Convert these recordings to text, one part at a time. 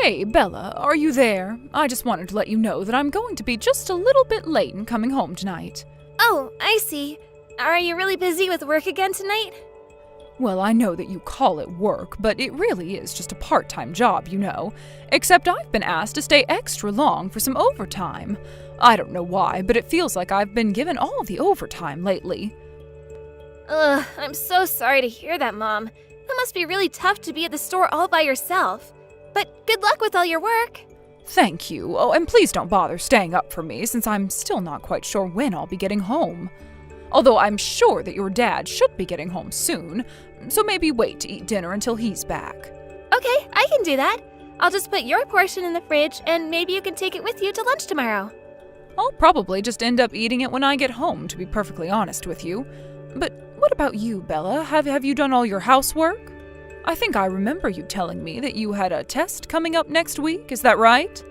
Hey, Bella, are you there? I just wanted to let you know that I'm going to be just a little bit late in coming home tonight. Oh, I see. Are you really busy with work again tonight? Well, I know that you call it work, but it really is just a part-time job, you know. Except I've been asked to stay extra long for some overtime. I don't know why, but it feels like I've been given all the overtime lately. Ugh, I'm so sorry to hear that, Mom. That must be really tough to be at the store all by yourself. But good luck with all your work. Thank you. Oh, and please don't bother staying up for me, since I'm still not quite sure when I'll be getting home. Although I'm sure that your dad should be getting home soon, so maybe wait to eat dinner until he's back. Okay, I can do that. I'll just put your portion in the fridge, and maybe you can take it with you to lunch tomorrow. I'll probably just end up eating it when I get home, to be perfectly honest with you. But what about you, Bella? Have you done all your housework? I think I remember you telling me that you had a test coming up next week, is that right?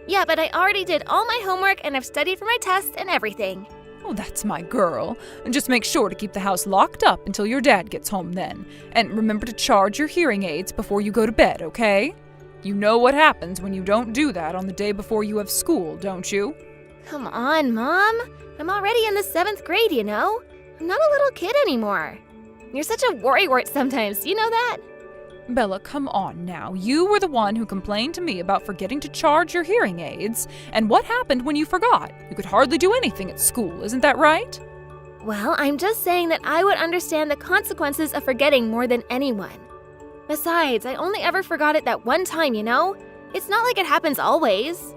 Yeah, but I already did all my homework and I've studied for my test and everything. Oh, that's my girl. And just make sure to keep the house locked up until your dad gets home then. And remember to charge your hearing aids before you go to bed, okay? You know what happens when you don't do that on the day before you have school, don't you? Come on, Mom. I'm already in the 7th grade, you know? I'm not a little kid anymore. You're such a worrywart sometimes, you know that? Bella, come on now. You were the one who complained to me about forgetting to charge your hearing aids. And what happened when you forgot? You could hardly do anything at school, isn't that right? Well, I'm just saying that I would understand the consequences of forgetting more than anyone. Besides, I only ever forgot it that one time, you know? It's not like it happens always.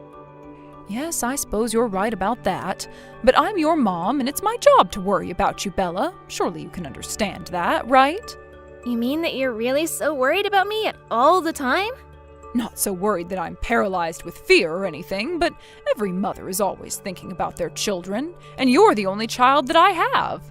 Yes, I suppose you're right about that. But I'm your mom, and it's my job to worry about you, Bella. Surely you can understand that, right? You mean that you're really so worried about me all the time? Not so worried that I'm paralyzed with fear or anything, but every mother is always thinking about their children, and you're the only child that I have.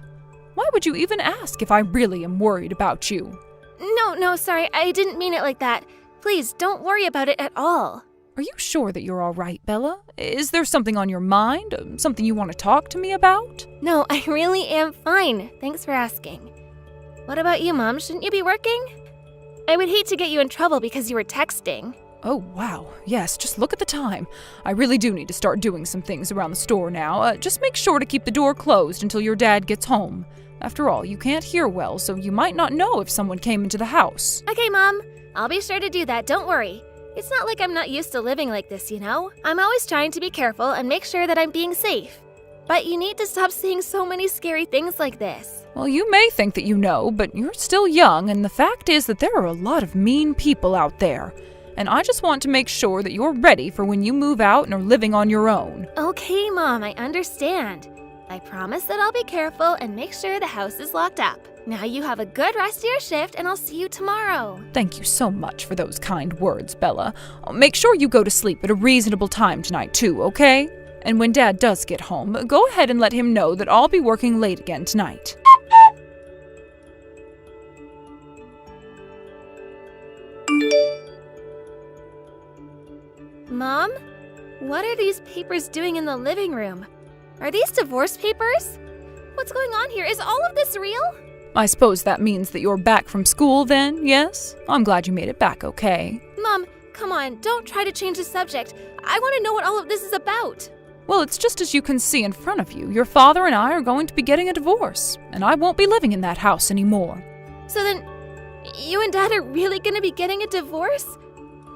Why would you even ask if I really am worried about you? No, sorry, I didn't mean it like that. Please, don't worry about it at all. Are you sure that you're all right, Bella? Is there something on your mind? Something you want to talk to me about? No, I really am fine. Thanks for asking. What about you, Mom? Shouldn't you be working? I would hate to get you in trouble because you were texting. Oh, wow. Yes, just look at the time. I really do need to start doing some things around the store now. Just make sure to keep the door closed until your dad gets home. After all, you can't hear well, so you might not know if someone came into the house. Okay, Mom. I'll be sure to do that, don't worry. It's not like I'm not used to living like this, you know? I'm always trying to be careful and make sure that I'm being safe. But you need to stop saying so many scary things like this. Well, you may think that you know, but you're still young, and the fact is that there are a lot of mean people out there. And I just want to make sure that you're ready for when you move out and are living on your own. Okay, Mom, I understand. I promise that I'll be careful and make sure the house is locked up. Now you have a good rest of your shift, and I'll see you tomorrow. Thank you so much for those kind words, Bella. Make sure you go to sleep at a reasonable time tonight, too, okay? And when Dad does get home, go ahead and let him know that I'll be working late again tonight. Mom? What are these papers doing in the living room? Are these divorce papers? What's going on here? Is all of this real? I suppose that means that you're back from school then, yes? I'm glad you made it back okay. Mom, come on, don't try to change the subject. I want to know what all of this is about. Well, it's just as you can see in front of you. Your father and I are going to be getting a divorce, and I won't be living in that house anymore. So then, you and Dad are really going to be getting a divorce?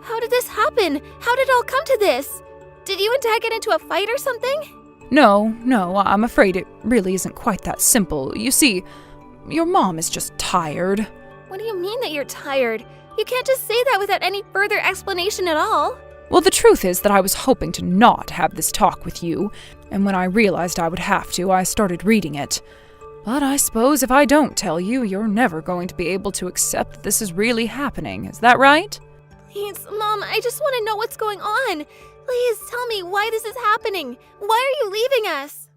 How did this happen? How did it all come to this? Did you and Dad get into a fight or something? No, I'm afraid it really isn't quite that simple. You see, your mom is just tired. What do you mean that you're tired? You can't just say that without any further explanation at all. Well, the truth is that I was hoping to not have this talk with you, and when I realized I would have to, I started reading it. But I suppose if I don't tell you, you're never going to be able to accept that this is really happening. Is that right? Please, Mom, I just want to know what's going on. Please tell me why this is happening. Why are you leaving us?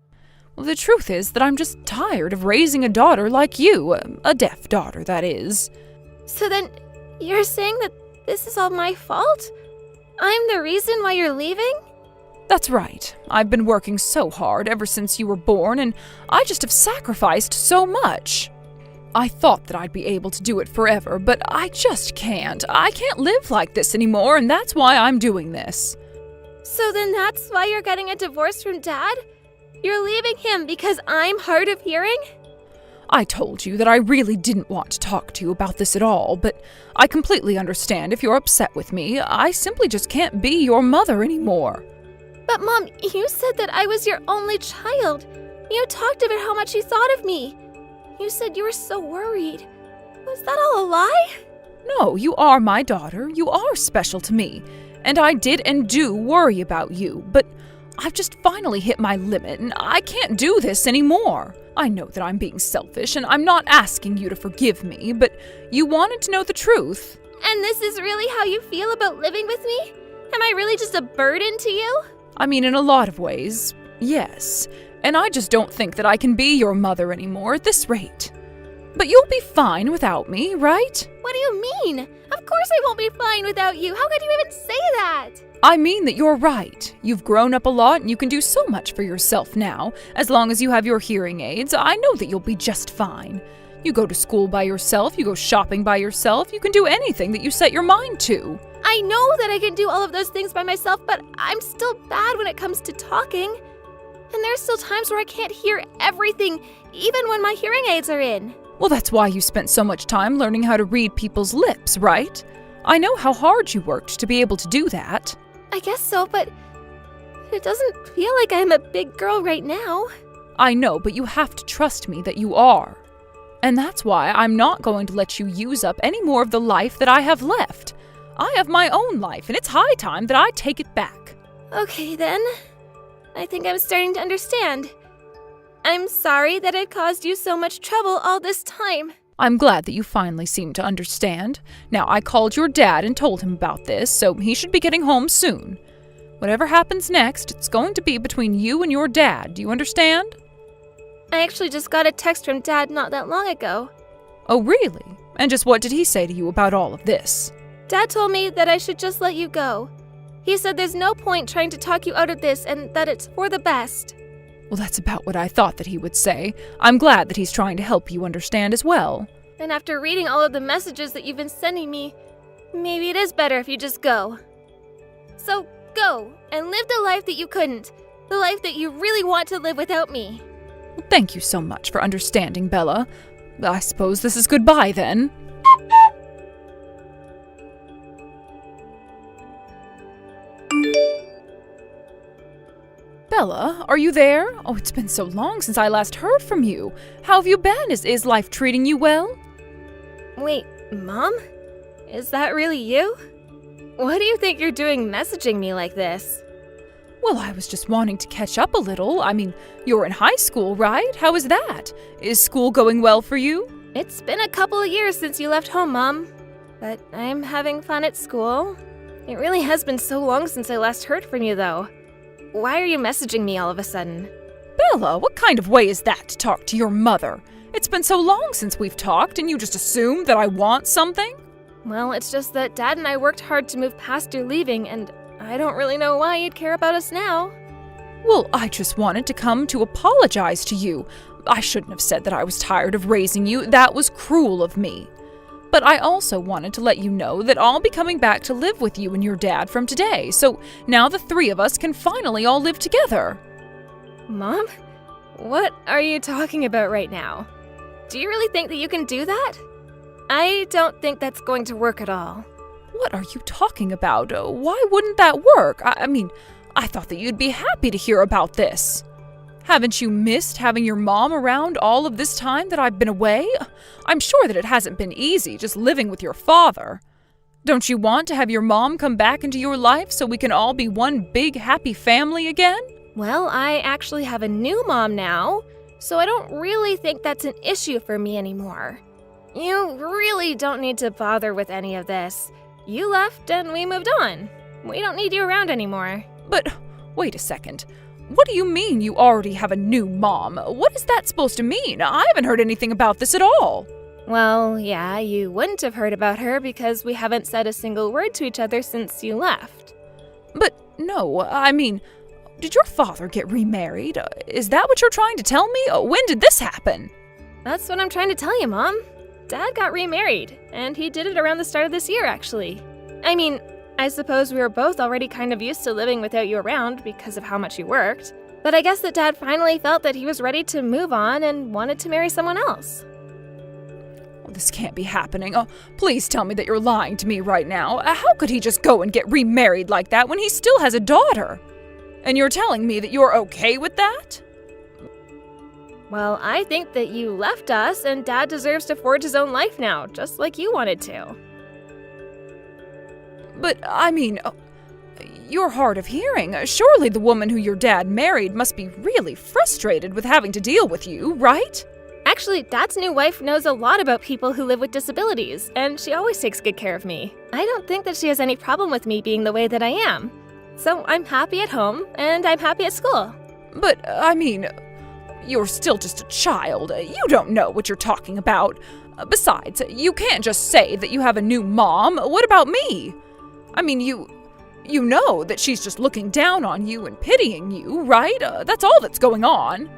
Well, the truth is that I'm just tired of raising a daughter like you, a deaf daughter, that is. So then, you're saying that this is all my fault? I'm the reason why you're leaving? That's right. I've been working so hard ever since you were born, and I just have sacrificed so much. I thought that I'd be able to do it forever, but I just can't. I can't live like this anymore, and that's why I'm doing this. So then that's why you're getting a divorce from Dad? You're leaving him because I'm hard of hearing? I told you that I really didn't want to talk to you about this at all, but I completely understand if you're upset with me. I simply just can't be your mother anymore. But Mom, you said that I was your only child. You talked about how much you thought of me. You said you were so worried. Was that all a lie? No, you are my daughter. You are special to me. And I did and do worry about you, but I've just finally hit my limit and I can't do this anymore. I know that I'm being selfish and I'm not asking you to forgive me, but you wanted to know the truth. And this is really how you feel about living with me? Am I really just a burden to you? I mean, in a lot of ways, yes. And I just don't think that I can be your mother anymore at this rate. But you'll be fine without me, right? What do you mean? Of course I won't be fine without you. How could you even say that? I mean that you're right. You've grown up a lot and you can do so much for yourself now. As long as you have your hearing aids, I know that you'll be just fine. You go to school by yourself, you go shopping by yourself, you can do anything that you set your mind to. I know that I can do all of those things by myself, but I'm still bad when it comes to talking. And there's still times where I can't hear everything, even when my hearing aids are in. Well, that's why you spent so much time learning how to read people's lips, right? I know how hard you worked to be able to do that. I guess so, but it doesn't feel like I'm a big girl right now. I know, but you have to trust me that you are. And that's why I'm not going to let you use up any more of the life that I have left. I have my own life, and it's high time that I take it back. Okay, then. I think I'm starting to understand. I'm sorry that I caused you so much trouble all this time. I'm glad that you finally seem to understand. Now, I called your dad and told him about this, so he should be getting home soon. Whatever happens next, it's going to be between you and your dad. Do you understand? I actually just got a text from Dad not that long ago. Oh, really? And just what did he say to you about all of this? Dad told me that I should just let you go. He said there's no point trying to talk you out of this and that it's for the best. Well, that's about what I thought that he would say. I'm glad that he's trying to help you understand as well. And after reading all of the messages that you've been sending me, maybe it is better if you just go. So go and live the life that you couldn't, the life that you really want to live without me. Well, thank you so much for understanding, Bella. I suppose this is goodbye then. Bella, are you there? Oh, it's been so long since I last heard from you. How have you been? Is life treating you well? Wait, Mom? Is that really you? What do you think you're doing messaging me like this? Well, I was just wanting to catch up a little. I mean, you're in high school, right? How is that? Is school going well for you? It's been a couple of years since you left home, Mom. But I'm having fun at school. It really has been so long since I last heard from you, though. Why are you messaging me all of a sudden? Bella, what kind of way is that to talk to your mother? It's been so long since we've talked, and you just assume that I want something? Well, it's just that Dad and I worked hard to move past your leaving, and I don't really know why you'd care about us now. Well, I just wanted to come to apologize to you. I shouldn't have said that I was tired of raising you. That was cruel of me. But I also wanted to let you know that I'll be coming back to live with you and your dad from today, so now the three of us can finally all live together. Mom? What are you talking about right now? Do you really think that you can do that? I don't think that's going to work at all. What are you talking about? Why wouldn't that work? I mean, I thought that you'd be happy to hear about this. Haven't you missed having your mom around all of this time that I've been away? I'm sure that it hasn't been easy just living with your father. Don't you want to have your mom come back into your life so we can all be one big happy family again? Well, I actually have a new mom now, so I don't really think that's an issue for me anymore. You really don't need to bother with any of this. You left and we moved on. We don't need you around anymore. But wait a second. What do you mean you already have a new mom? What is that supposed to mean? I haven't heard anything about this at all. Well, yeah, you wouldn't have heard about her because we haven't said a single word to each other since you left. But no, I mean, did your father get remarried? Is that what you're trying to tell me? When did this happen? That's what I'm trying to tell you, Mom. Dad got remarried, and he did it around the start of this year, actually. I mean, I suppose we were both already kind of used to living without you around because of how much you worked. But I guess that Dad finally felt that he was ready to move on and wanted to marry someone else. Oh, this can't be happening. Oh, please tell me that you're lying to me right now. How could he just go and get remarried like that when he still has a daughter? And you're telling me that you're okay with that? Well, I think that you left us, and Dad deserves to forge his own life now, just like you wanted to. But, I mean, you're hard of hearing. Surely the woman who your dad married must be really frustrated with having to deal with you, right? Actually, Dad's new wife knows a lot about people who live with disabilities, and she always takes good care of me. I don't think that she has any problem with me being the way that I am. So I'm happy at home, and I'm happy at school. But, I mean, you're still just a child. You don't know what you're talking about. Besides, you can't just say that you have a new mom. What about me? I mean, you know that she's just looking down on you and pitying you, right? That's all that's going on.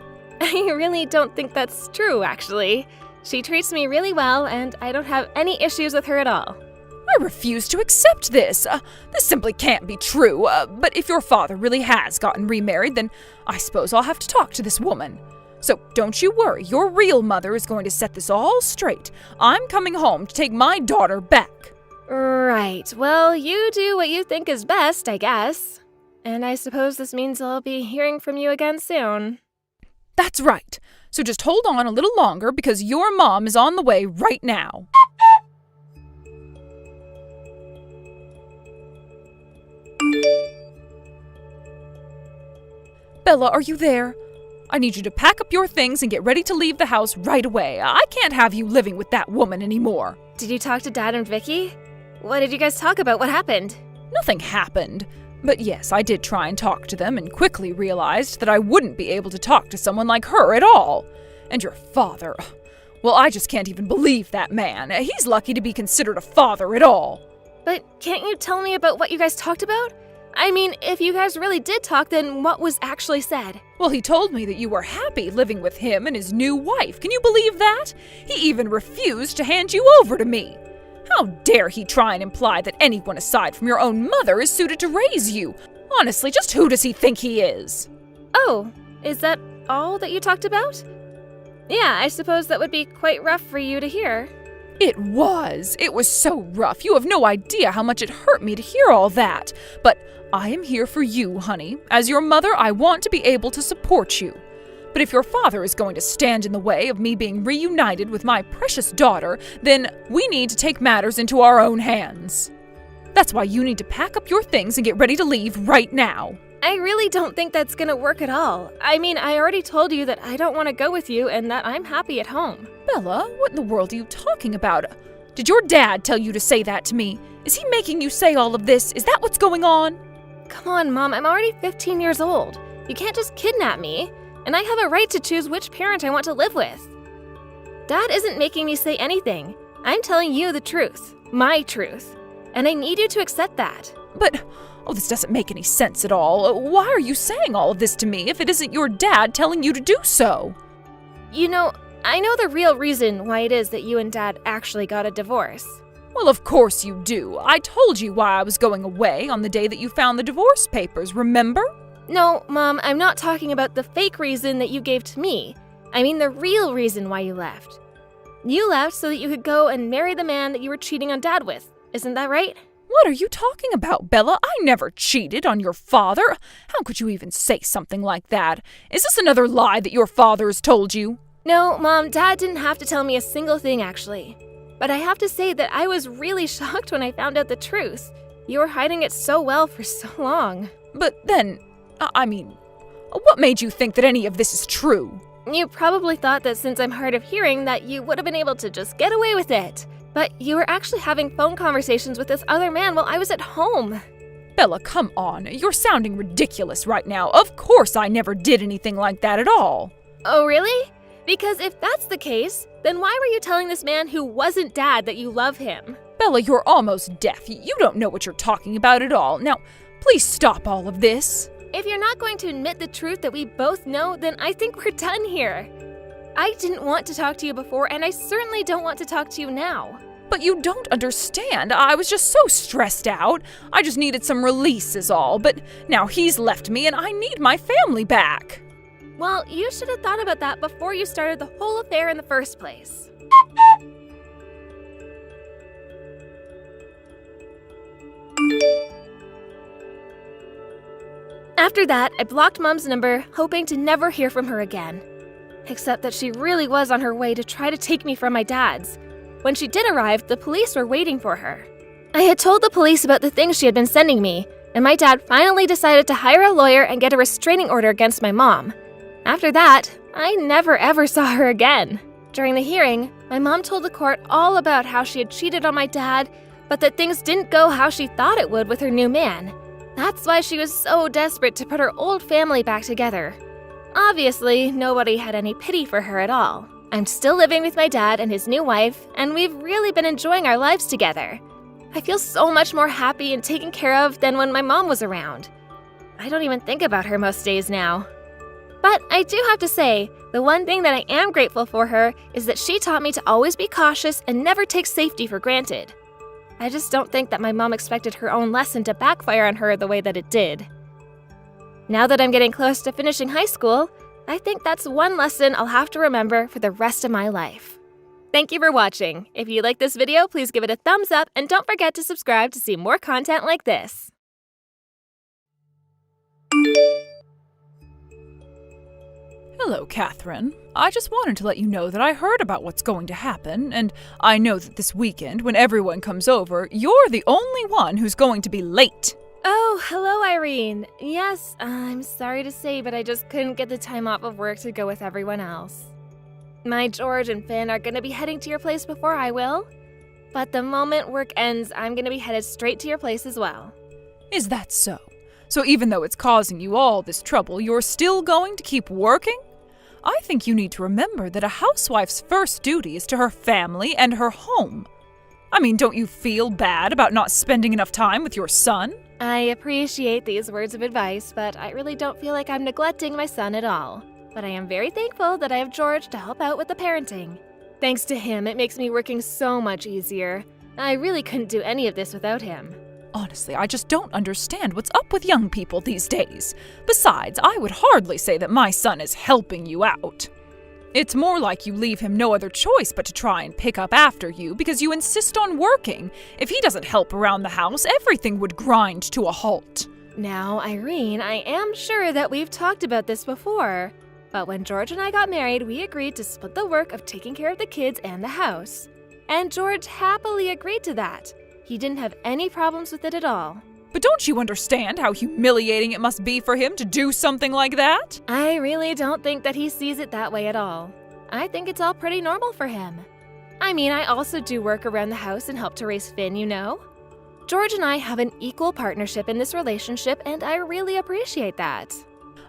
I really don't think that's true, actually. She treats me really well, and I don't have any issues with her at all. I refuse to accept this. This simply can't be true. But if your father really has gotten remarried, then I suppose I'll have to talk to this woman. So don't you worry, your real mother is going to set this all straight. I'm coming home to take my daughter back. Right. Well, you do what you think is best, I guess. And I suppose this means I'll be hearing from you again soon. That's right. So just hold on a little longer because your mom is on the way right now. Bella, are you there? I need you to pack up your things and get ready to leave the house right away. I can't have you living with that woman anymore. Did you talk to Dad and Vicky? What did you guys talk about? What happened? Nothing happened. But yes, I did try and talk to them and quickly realized that I wouldn't be able to talk to someone like her at all. And your father. Well, I just can't even believe that man. He's lucky to be considered a father at all. But can't you tell me about what you guys talked about? I mean, if you guys really did talk, then what was actually said? Well, he told me that you were happy living with him and his new wife. Can you believe that? He even refused to hand you over to me. How dare he try and imply that anyone aside from your own mother is suited to raise you? Honestly, just who does he think he is? Oh, is that all that you talked about? Yeah, I suppose that would be quite rough for you to hear. It was. It was so rough. You have no idea how much it hurt me to hear all that. But I am here for you, honey. As your mother, I want to be able to support you. But if your father is going to stand in the way of me being reunited with my precious daughter, then we need to take matters into our own hands. That's why you need to pack up your things and get ready to leave right now. I really don't think that's gonna work at all. I mean, I already told you that I don't want to go with you and that I'm happy at home. Bella, what in the world are you talking about? Did your dad tell you to say that to me? Is he making you say all of this? Is that what's going on? Come on, Mom, I'm already 15 years old. You can't just kidnap me. And I have a right to choose which parent I want to live with. Dad isn't making me say anything. I'm telling you the truth. My truth. And I need you to accept that. But, this doesn't make any sense at all. Why are you saying all of this to me if it isn't your dad telling you to do so? You know, I know the real reason why it is that you and Dad actually got a divorce. Well, of course you do. I told you why I was going away on the day that you found the divorce papers, remember? No, Mom, I'm not talking about the fake reason that you gave to me. I mean the real reason why you left. You left so that you could go and marry the man that you were cheating on Dad with. Isn't that right? What are you talking about, Bella? I never cheated on your father. How could you even say something like that? Is this another lie that your father has told you? No, Mom, Dad didn't have to tell me a single thing, actually. But I have to say that I was really shocked when I found out the truth. You were hiding it so well for so long. But then, what made you think that any of this is true? You probably thought that since I'm hard of hearing that you would have been able to just get away with it. But you were actually having phone conversations with this other man while I was at home. Bella, come on. You're sounding ridiculous right now. Of course I never did anything like that at all. Oh, really? Because if that's the case, then why were you telling this man who wasn't Dad that you love him? Bella, you're almost deaf. You don't know what you're talking about at all. Now, please stop all of this. If you're not going to admit the truth that we both know, then I think we're done here. I didn't want to talk to you before, and I certainly don't want to talk to you now. But you don't understand. I was just so stressed out. I just needed some release is all. But now he's left me and I need my family back. Well, you should have thought about that before you started the whole affair in the first place. After that, I blocked Mom's number, hoping to never hear from her again. Except that she really was on her way to try to take me from my dad's. When she did arrive, the police were waiting for her. I had told the police about the things she had been sending me, and my dad finally decided to hire a lawyer and get a restraining order against my mom. After that, I never ever saw her again. During the hearing, my mom told the court all about how she had cheated on my dad, but that things didn't go how she thought it would with her new man. That's why she was so desperate to put her old family back together. Obviously, nobody had any pity for her at all. I'm still living with my dad and his new wife, and we've really been enjoying our lives together. I feel so much more happy and taken care of than when my mom was around. I don't even think about her most days now. But I do have to say, the one thing that I am grateful for her is that she taught me to always be cautious and never take safety for granted. I just don't think that my mom expected her own lesson to backfire on her the way that it did. Now that I'm getting close to finishing high school, I think that's one lesson I'll have to remember for the rest of my life. Thank you for watching. If you like this video, please give it a thumbs up and don't forget to subscribe to see more content like this. Hello, Catherine. I just wanted to let you know that I heard about what's going to happen, and I know that this weekend, when everyone comes over, you're the only one who's going to be late. Oh, hello, Irene. Yes, I'm sorry to say, but I just couldn't get the time off of work to go with everyone else. My George and Finn are going to be heading to your place before I will. But the moment work ends, I'm going to be headed straight to your place as well. Is that so? So even though it's causing you all this trouble, you're still going to keep working? I think you need to remember that a housewife's first duty is to her family and her home. I mean, don't you feel bad about not spending enough time with your son? I appreciate these words of advice, but I really don't feel like I'm neglecting my son at all. But I am very thankful that I have George to help out with the parenting. Thanks to him, it makes me working so much easier. I really couldn't do any of this without him. Honestly, I just don't understand what's up with young people these days. Besides, I would hardly say that my son is helping you out. It's more like you leave him no other choice but to try and pick up after you because you insist on working. If he doesn't help around the house, everything would grind to a halt. Now, Irene, I am sure that we've talked about this before. But when George and I got married, we agreed to split the work of taking care of the kids and the house. And George happily agreed to that. He didn't have any problems with it at all. But don't you understand how humiliating it must be for him to do something like that? I really don't think that he sees it that way at all. I think it's all pretty normal for him. I mean, I also do work around the house and help to raise Finn, you know? George and I have an equal partnership in this relationship, and I really appreciate that.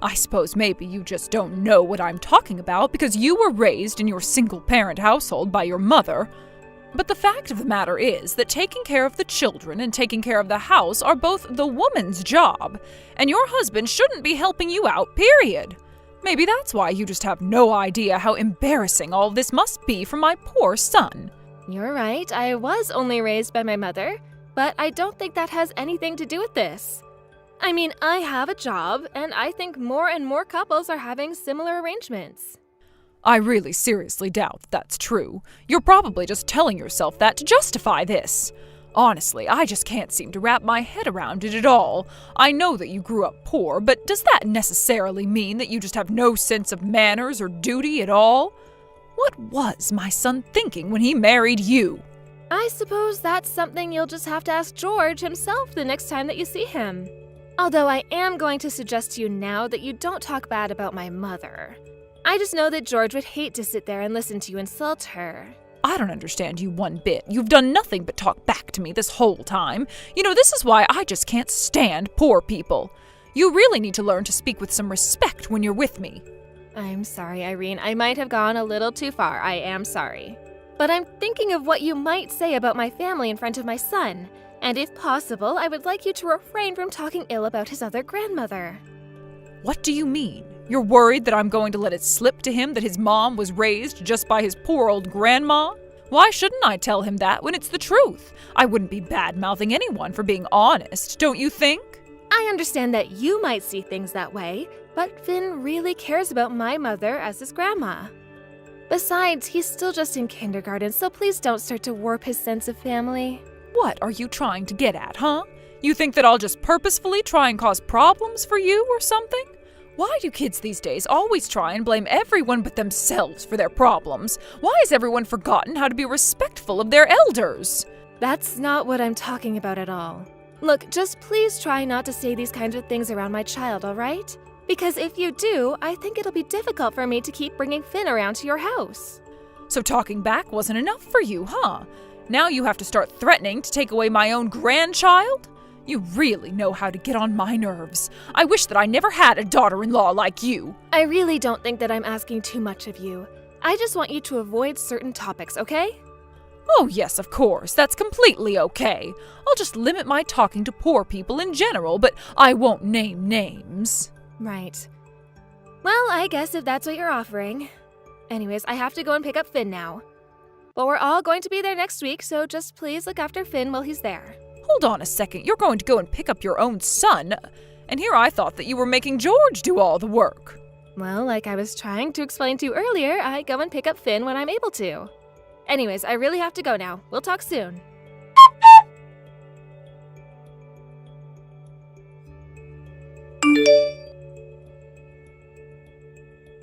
I suppose maybe you just don't know what I'm talking about because you were raised in your single-parent household by your mother. But the fact of the matter is that taking care of the children and taking care of the house are both the woman's job, and your husband shouldn't be helping you out, period. Maybe that's why you just have no idea how embarrassing all this must be for my poor son. You're right, I was only raised by my mother, but I don't think that has anything to do with this. I mean, I have a job, and I think more and more couples are having similar arrangements. I really seriously doubt that's true. You're probably just telling yourself that to justify this. Honestly, I just can't seem to wrap my head around it at all. I know that you grew up poor, but does that necessarily mean that you just have no sense of manners or duty at all? What was my son thinking when he married you? I suppose that's something you'll just have to ask George himself the next time that you see him. Although I am going to suggest to you now that you don't talk bad about my mother. I just know that George would hate to sit there and listen to you insult her. I don't understand you one bit. You've done nothing but talk back to me this whole time. You know, this is why I just can't stand poor people. You really need to learn to speak with some respect when you're with me. I'm sorry, Irene. I might have gone a little too far. I am sorry. But I'm thinking of what you might say about my family in front of my son. And if possible, I would like you to refrain from talking ill about his other grandmother. What do you mean? You're worried that I'm going to let it slip to him that his mom was raised just by his poor old grandma? Why shouldn't I tell him that when it's the truth? I wouldn't be bad-mouthing anyone for being honest, don't you think? I understand that you might see things that way, but Finn really cares about my mother as his grandma. Besides, he's still just in kindergarten, so please don't start to warp his sense of family. What are you trying to get at, huh? You think that I'll just purposefully try and cause problems for you or something? Why do kids these days always try and blame everyone but themselves for their problems? Why has everyone forgotten how to be respectful of their elders? That's not what I'm talking about at all. Look, just please try not to say these kinds of things around my child, all right? Because if you do, I think it'll be difficult for me to keep bringing Finn around to your house. So talking back wasn't enough for you, huh? Now you have to start threatening to take away my own grandchild? You really know how to get on my nerves. I wish that I never had a daughter-in-law like you. I really don't think that I'm asking too much of you. I just want you to avoid certain topics, okay? Oh yes, of course. That's completely okay. I'll just limit my talking to poor people in general, but I won't name names. Right. Well, I guess if that's what you're offering. Anyways, I have to go and pick up Finn now. But we're all going to be there next week, so just please look after Finn while he's there. Hold on a second. You're going to go and pick up your own son? And here I thought that you were making George do all the work. Well, like I was trying to explain to you earlier, I go and pick up Finn when I'm able to. Anyways, I really have to go now. We'll talk soon.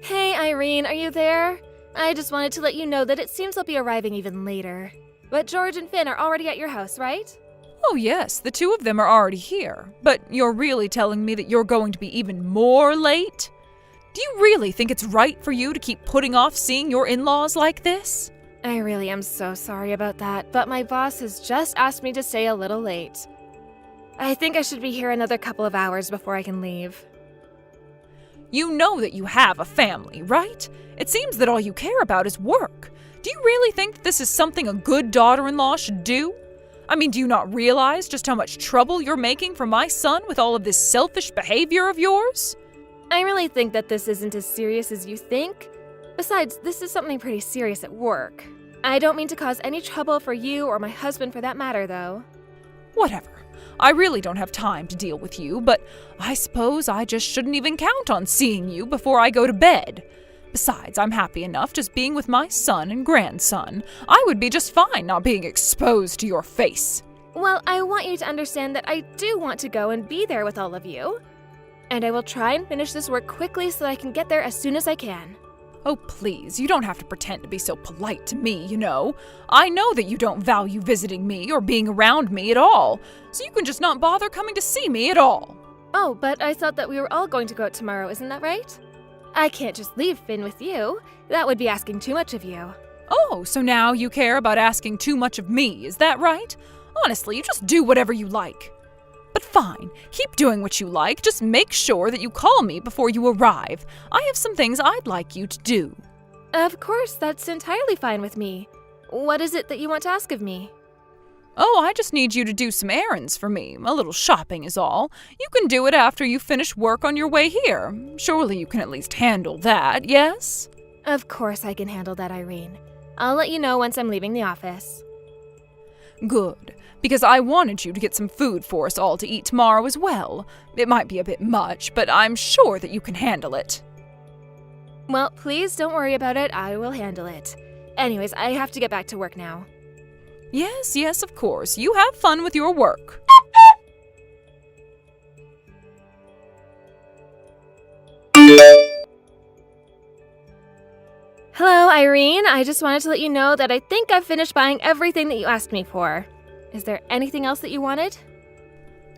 Hey, Irene, are you there? I just wanted to let you know that it seems I'll be arriving even later. But George and Finn are already at your house, right? Oh yes, the two of them are already here. But you're really telling me that you're going to be even more late? Do you really think it's right for you to keep putting off seeing your in-laws like this? I really am so sorry about that, but my boss has just asked me to stay a little late. I think I should be here another couple of hours before I can leave. You know that you have a family, right? It seems that all you care about is work. Do you really think that this is something a good daughter-in-law should do? I mean, do you not realize just how much trouble you're making for my son with all of this selfish behavior of yours? I really think that this isn't as serious as you think. Besides, this is something pretty serious at work. I don't mean to cause any trouble for you or my husband for that matter, though. Whatever. I really don't have time to deal with you, but I suppose I just shouldn't even count on seeing you before I go to bed. Besides, I'm happy enough just being with my son and grandson. I would be just fine not being exposed to your face. Well, I want you to understand that I do want to go and be there with all of you. And I will try and finish this work quickly so that I can get there as soon as I can. Oh, please, you don't have to pretend to be so polite to me, you know. I know that you don't value visiting me or being around me at all, so you can just not bother coming to see me at all. Oh, but I thought that we were all going to go out tomorrow, isn't that right? I can't just leave Finn with you. That would be asking too much of you. Oh, so now you care about asking too much of me, is that right? Honestly, you just do whatever you like. But fine, keep doing what you like, just make sure that you call me before you arrive. I have some things I'd like you to do. Of course, that's entirely fine with me. What is it that you want to ask of me? Oh, I just need you to do some errands for me. A little shopping is all. You can do it after you finish work on your way here. Surely you can at least handle that, yes? Of course I can handle that, Irene. I'll let you know once I'm leaving the office. Good, because I wanted you to get some food for us all to eat tomorrow as well. It might be a bit much, but I'm sure that you can handle it. Well, please don't worry about it. I will handle it. Anyways, I have to get back to work now. Yes, of course. You have fun with your work. Hello, Irene. I just wanted to let you know that I think I've finished buying everything that you asked me for. Is there anything else that you wanted?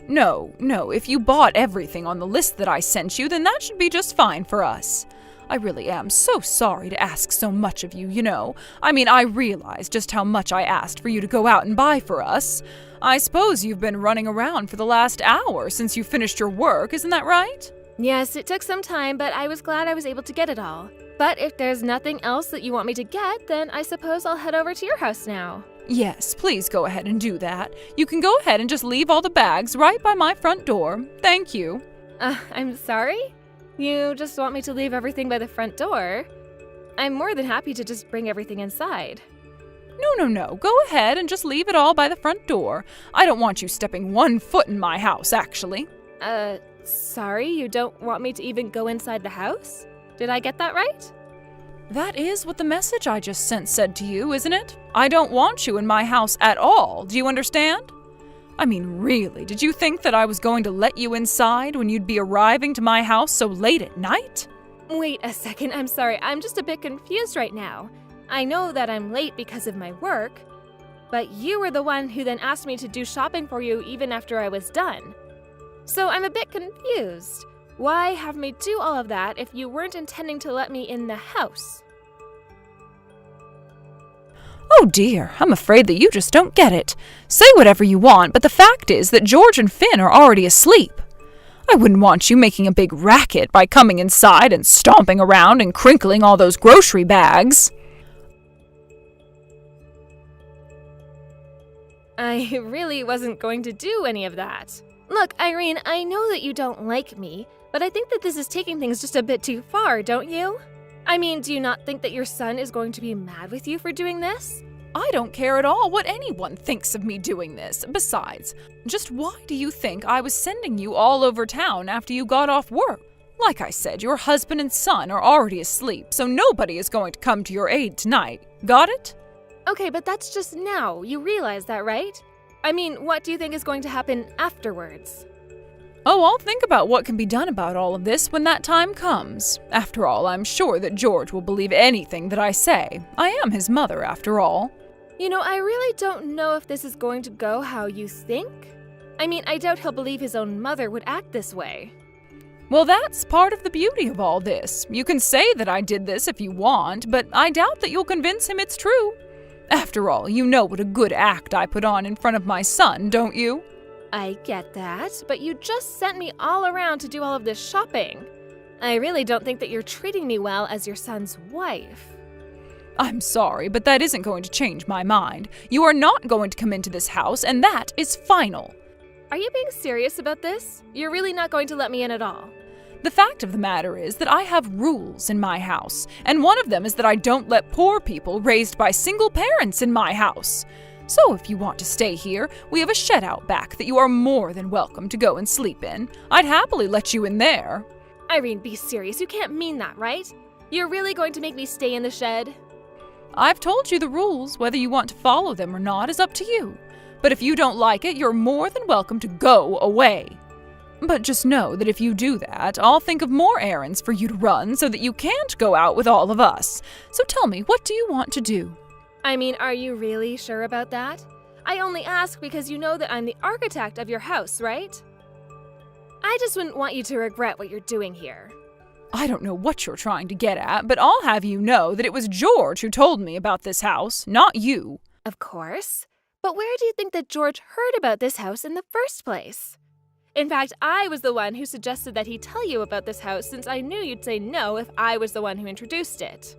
No. If you bought everything on the list that I sent you, then that should be just fine for us. I really am so sorry to ask so much of you, you know. I mean, I realize just how much I asked for you to go out and buy for us. I suppose you've been running around for the last hour since you finished your work, isn't that right? Yes, it took some time, but I was glad I was able to get it all. But if there's nothing else that you want me to get, then I suppose I'll head over to your house now. Yes, please go ahead and do that. You can go ahead and just leave all the bags right by my front door. Thank you. I'm sorry? You just want me to leave everything by the front door? I'm more than happy to just bring everything inside. No. Go ahead and just leave it all by the front door. I don't want you stepping 1 foot in my house, actually. Sorry, you don't want me to even go inside the house? Did I get that right? That is what the message I just sent said to you, isn't it? I don't want you in my house at all. Do you understand? I mean, really, did you think that I was going to let you inside when you'd be arriving to my house so late at night? Wait a second, I'm sorry. I'm just a bit confused right now. I know that I'm late because of my work, but you were the one who then asked me to do shopping for you even after I was done. So I'm a bit confused. Why have me do all of that if you weren't intending to let me in the house? Oh dear, I'm afraid that you just don't get it. Say whatever you want, but the fact is that George and Finn are already asleep. I wouldn't want you making a big racket by coming inside and stomping around and crinkling all those grocery bags. I really wasn't going to do any of that. Look, Irene, I know that you don't like me, but I think that this is taking things just a bit too far, don't you? I mean, do you not think that your son is going to be mad with you for doing this? I don't care at all what anyone thinks of me doing this. Besides, just why do you think I was sending you all over town after you got off work? Like I said, your husband and son are already asleep, so nobody is going to come to your aid tonight. Got it? Okay, but that's just now. You realize that, right? I mean, what do you think is going to happen afterwards? Oh, I'll think about what can be done about all of this when that time comes. After all, I'm sure that George will believe anything that I say. I am his mother, after all. You know, I really don't know if this is going to go how you think. I mean, I doubt he'll believe his own mother would act this way. Well, that's part of the beauty of all this. You can say that I did this if you want, but I doubt that you'll convince him it's true. After all, you know what a good act I put on in front of my son, don't you? I get that, but you just sent me all around to do all of this shopping. I really don't think that you're treating me well as your son's wife. I'm sorry, but that isn't going to change my mind. You are not going to come into this house, and that is final. Are you being serious about this? You're really not going to let me in at all? The fact of the matter is that I have rules in my house, and one of them is that I don't let poor people raised by single parents in my house. So if you want to stay here, we have a shed out back that you are more than welcome to go and sleep in. I'd happily let you in there. Irene, be serious. You can't mean that, right? You're really going to make me stay in the shed? I've told you the rules. Whether you want to follow them or not is up to you. But if you don't like it, you're more than welcome to go away. But just know that if you do that, I'll think of more errands for you to run so that you can't go out with all of us. So tell me, what do you want to do? I mean, are you really sure about that? I only ask because you know that I'm the architect of your house, right? I just wouldn't want you to regret what you're doing here. I don't know what you're trying to get at, but I'll have you know that it was George who told me about this house, not you. Of course. But where do you think that George heard about this house in the first place? In fact, I was the one who suggested that he tell you about this house since I knew you'd say no if I was the one who introduced it.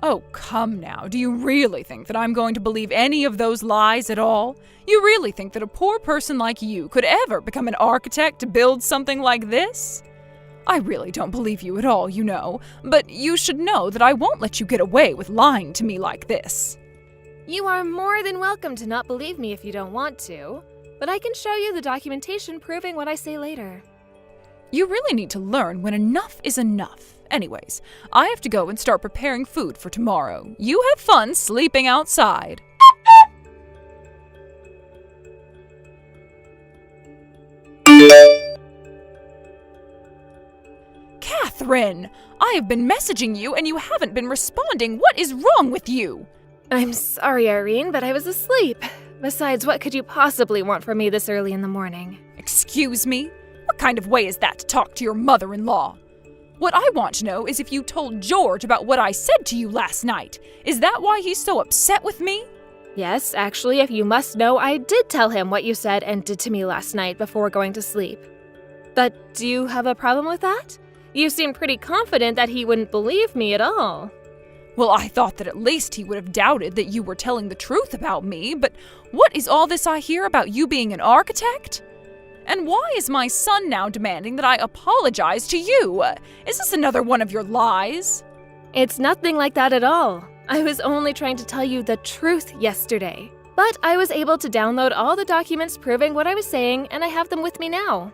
Oh, come now. Do you really think that I'm going to believe any of those lies at all? You really think that a poor person like you could ever become an architect to build something like this? I really don't believe you at all, you know, but you should know that I won't let you get away with lying to me like this. You are more than welcome to not believe me if you don't want to, but I can show you the documentation proving what I say later. You really need to learn when enough is enough. Anyways, I have to go and start preparing food for tomorrow. You have fun sleeping outside. Catherine! I have been messaging you and you haven't been responding. What is wrong with you? I'm sorry, Irene, but I was asleep. Besides, what could you possibly want from me this early in the morning? Excuse me? What kind of way is that to talk to your mother-in-law? What I want to know is if you told George about what I said to you last night. Is that why he's so upset with me? Yes, actually, if you must know, I did tell him what you said and did to me last night before going to sleep. But do you have a problem with that? You seem pretty confident that he wouldn't believe me at all. Well, I thought that at least he would have doubted that you were telling the truth about me, but what is all this I hear about you being an architect? And why is my son now demanding that I apologize to you? Is this another one of your lies? It's nothing like that at all. I was only trying to tell you the truth yesterday. But I was able to download all the documents proving what I was saying, and I have them with me now.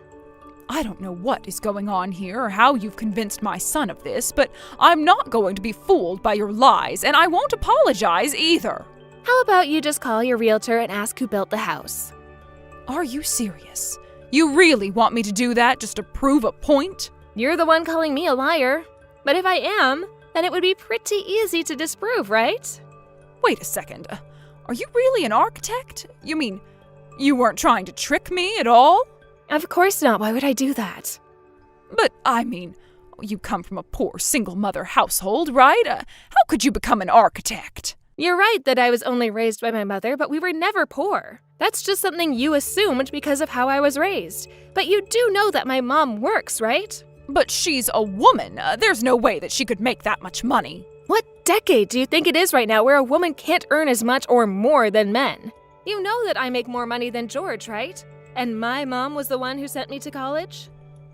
I don't know what is going on here or how you've convinced my son of this, but I'm not going to be fooled by your lies, and I won't apologize either. How about you just call your realtor and ask who built the house? Are you serious? You really want me to do that just to prove a point? You're the one calling me a liar. But if I am, then it would be pretty easy to disprove, right? Wait a second. Are you really an architect? You mean, you weren't trying to trick me at all? Of course not. Why would I do that? But, I mean, you come from a poor single-mother household, right? How could you become an architect? You're right that I was only raised by my mother, but we were never poor. That's just something you assumed because of how I was raised. But you do know that my mom works, right? But she's a woman. There's no way that she could make that much money. What decade do you think it is right now where a woman can't earn as much or more than men? You know that I make more money than George, right? And my mom was the one who sent me to college?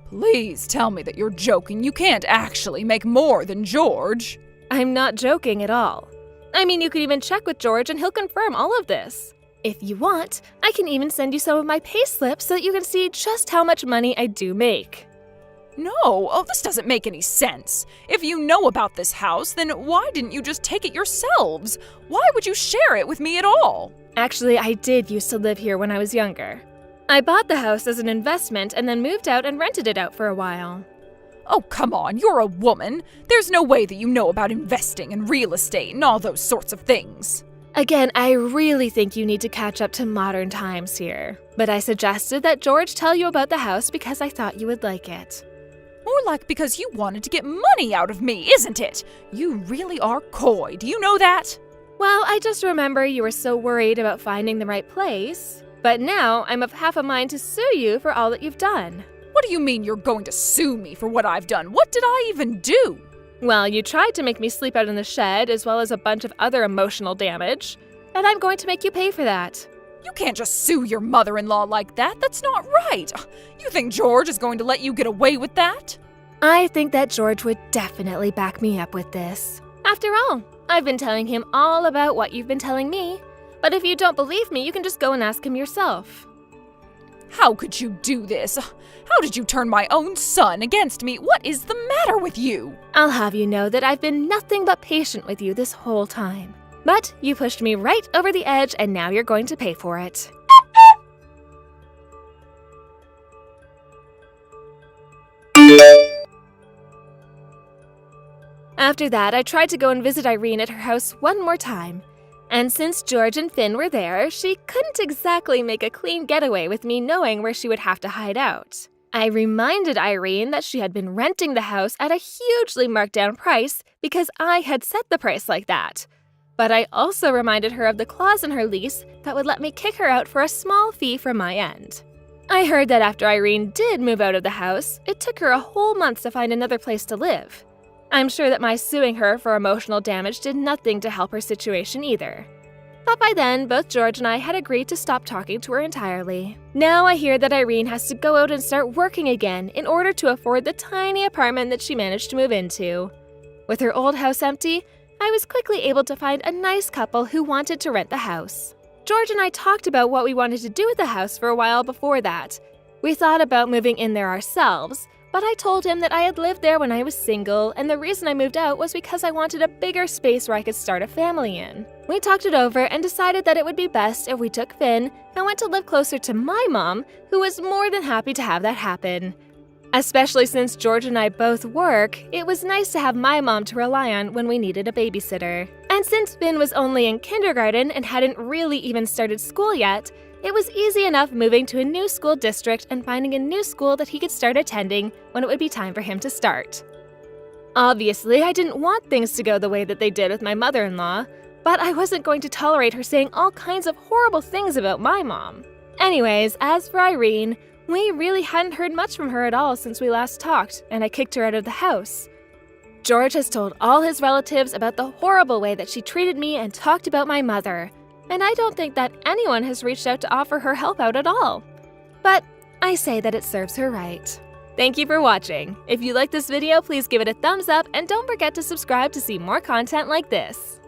Please tell me that you're joking. You can't actually make more than George. I'm not joking at all. I mean, you could even check with George and he'll confirm all of this. If you want, I can even send you some of my pay slips so that you can see just how much money I do make. No, this doesn't make any sense. If you know about this house, then why didn't you just take it yourselves? Why would you share it with me at all? Actually, I did used to live here when I was younger. I bought the house as an investment and then moved out and rented it out for a while. Oh, come on, you're a woman. There's no way that you know about investing and real estate and all those sorts of things. Again, I really think you need to catch up to modern times here. But I suggested that George tell you about the house because I thought you would like it. More like because you wanted to get money out of me, isn't it? You really are coy, do you know that? Well, I just remember you were so worried about finding the right place. But now I'm of half a mind to sue you for all that you've done. What do you mean you're going to sue me for what I've done? What did I even do? Well, you tried to make me sleep out in the shed as well as a bunch of other emotional damage. And I'm going to make you pay for that. You can't just sue your mother-in-law like that. That's not right. You think George is going to let you get away with that? I think that George would definitely back me up with this. After all, I've been telling him all about what you've been telling me. But if you don't believe me, you can just go and ask him yourself. How could you do this? How did you turn my own son against me? What is the matter with you? I'll have you know that I've been nothing but patient with you this whole time. But you pushed me right over the edge and now you're going to pay for it. After that, I tried to go and visit Irene at her house one more time. And since George and Finn were there, she couldn't exactly make a clean getaway with me knowing where she would have to hide out. I reminded Irene that she had been renting the house at a hugely marked down price because I had set the price like that. But I also reminded her of the clause in her lease that would let me kick her out for a small fee from my end. I heard that after Irene did move out of the house, it took her a whole month to find another place to live. I'm sure that my suing her for emotional damage did nothing to help her situation either. But by then, both George and I had agreed to stop talking to her entirely. Now I hear that Irene has to go out and start working again in order to afford the tiny apartment that she managed to move into. With her old house empty, I was quickly able to find a nice couple who wanted to rent the house. George and I talked about what we wanted to do with the house for a while before that. We thought about moving in there ourselves, but I told him that I had lived there when I was single, and the reason I moved out was because I wanted a bigger space where I could start a family in. We talked it over and decided that it would be best if we took Finn and went to live closer to my mom, who was more than happy to have that happen. Especially since George and I both work, it was nice to have my mom to rely on when we needed a babysitter. And since Finn was only in kindergarten and hadn't really even started school yet, it was easy enough moving to a new school district and finding a new school that he could start attending when it would be time for him to start. Obviously, I didn't want things to go the way that they did with my mother-in-law, but I wasn't going to tolerate her saying all kinds of horrible things about my mom. Anyways, as for Irene, we really hadn't heard much from her at all since we last talked, and I kicked her out of the house. George has told all his relatives about the horrible way that she treated me and talked about my mother, and I don't think that anyone has reached out to offer her help out at all. But I say that it serves her right. Thank you for watching. If you like this video, please give it a thumbs up and don't forget to subscribe to see more content like this.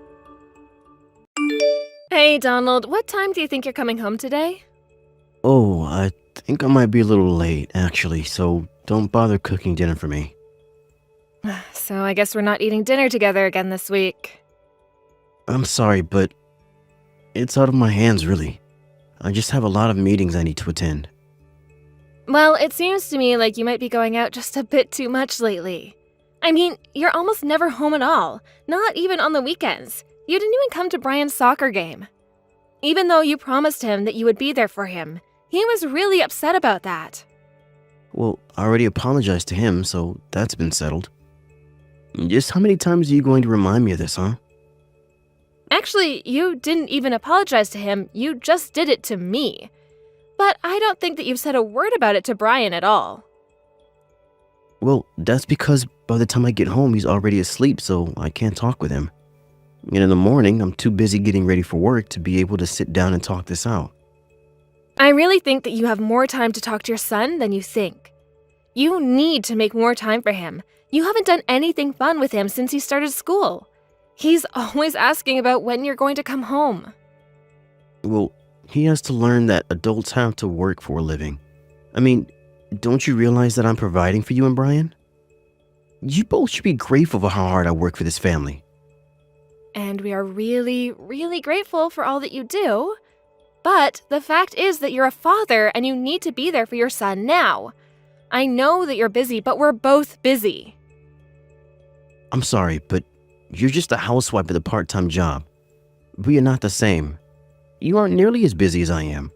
Hey Donald, what time do you think you're coming home today? Oh, I think I might be a little late, actually, so don't bother cooking dinner for me. So I guess we're not eating dinner together again this week. I'm sorry, but it's out of my hands, really. I just have a lot of meetings I need to attend. Well, it seems to me like you might be going out just a bit too much lately. I mean, you're almost never home at all, not even on the weekends. You didn't even come to Brian's soccer game. Even though you promised him that you would be there for him, he was really upset about that. Well, I already apologized to him, so that's been settled. Just how many times are you going to remind me of this, huh? Actually, you didn't even apologize to him, you just did it to me. But I don't think that you've said a word about it to Brian at all. Well, that's because by the time I get home, he's already asleep, so I can't talk with him. And in the morning, I'm too busy getting ready for work to be able to sit down and talk this out. I really think that you have more time to talk to your son than you think. You need to make more time for him. You haven't done anything fun with him since he started school. He's always asking about when you're going to come home. Well, he has to learn that adults have to work for a living. I mean, don't you realize that I'm providing for you and Brian? You both should be grateful for how hard I work for this family. And we are really, really grateful for all that you do. But the fact is that you're a father and you need to be there for your son now. I know that you're busy, but we're both busy. I'm sorry, but you're just a housewife with a part-time job. We are not the same. You aren't nearly as busy as I am.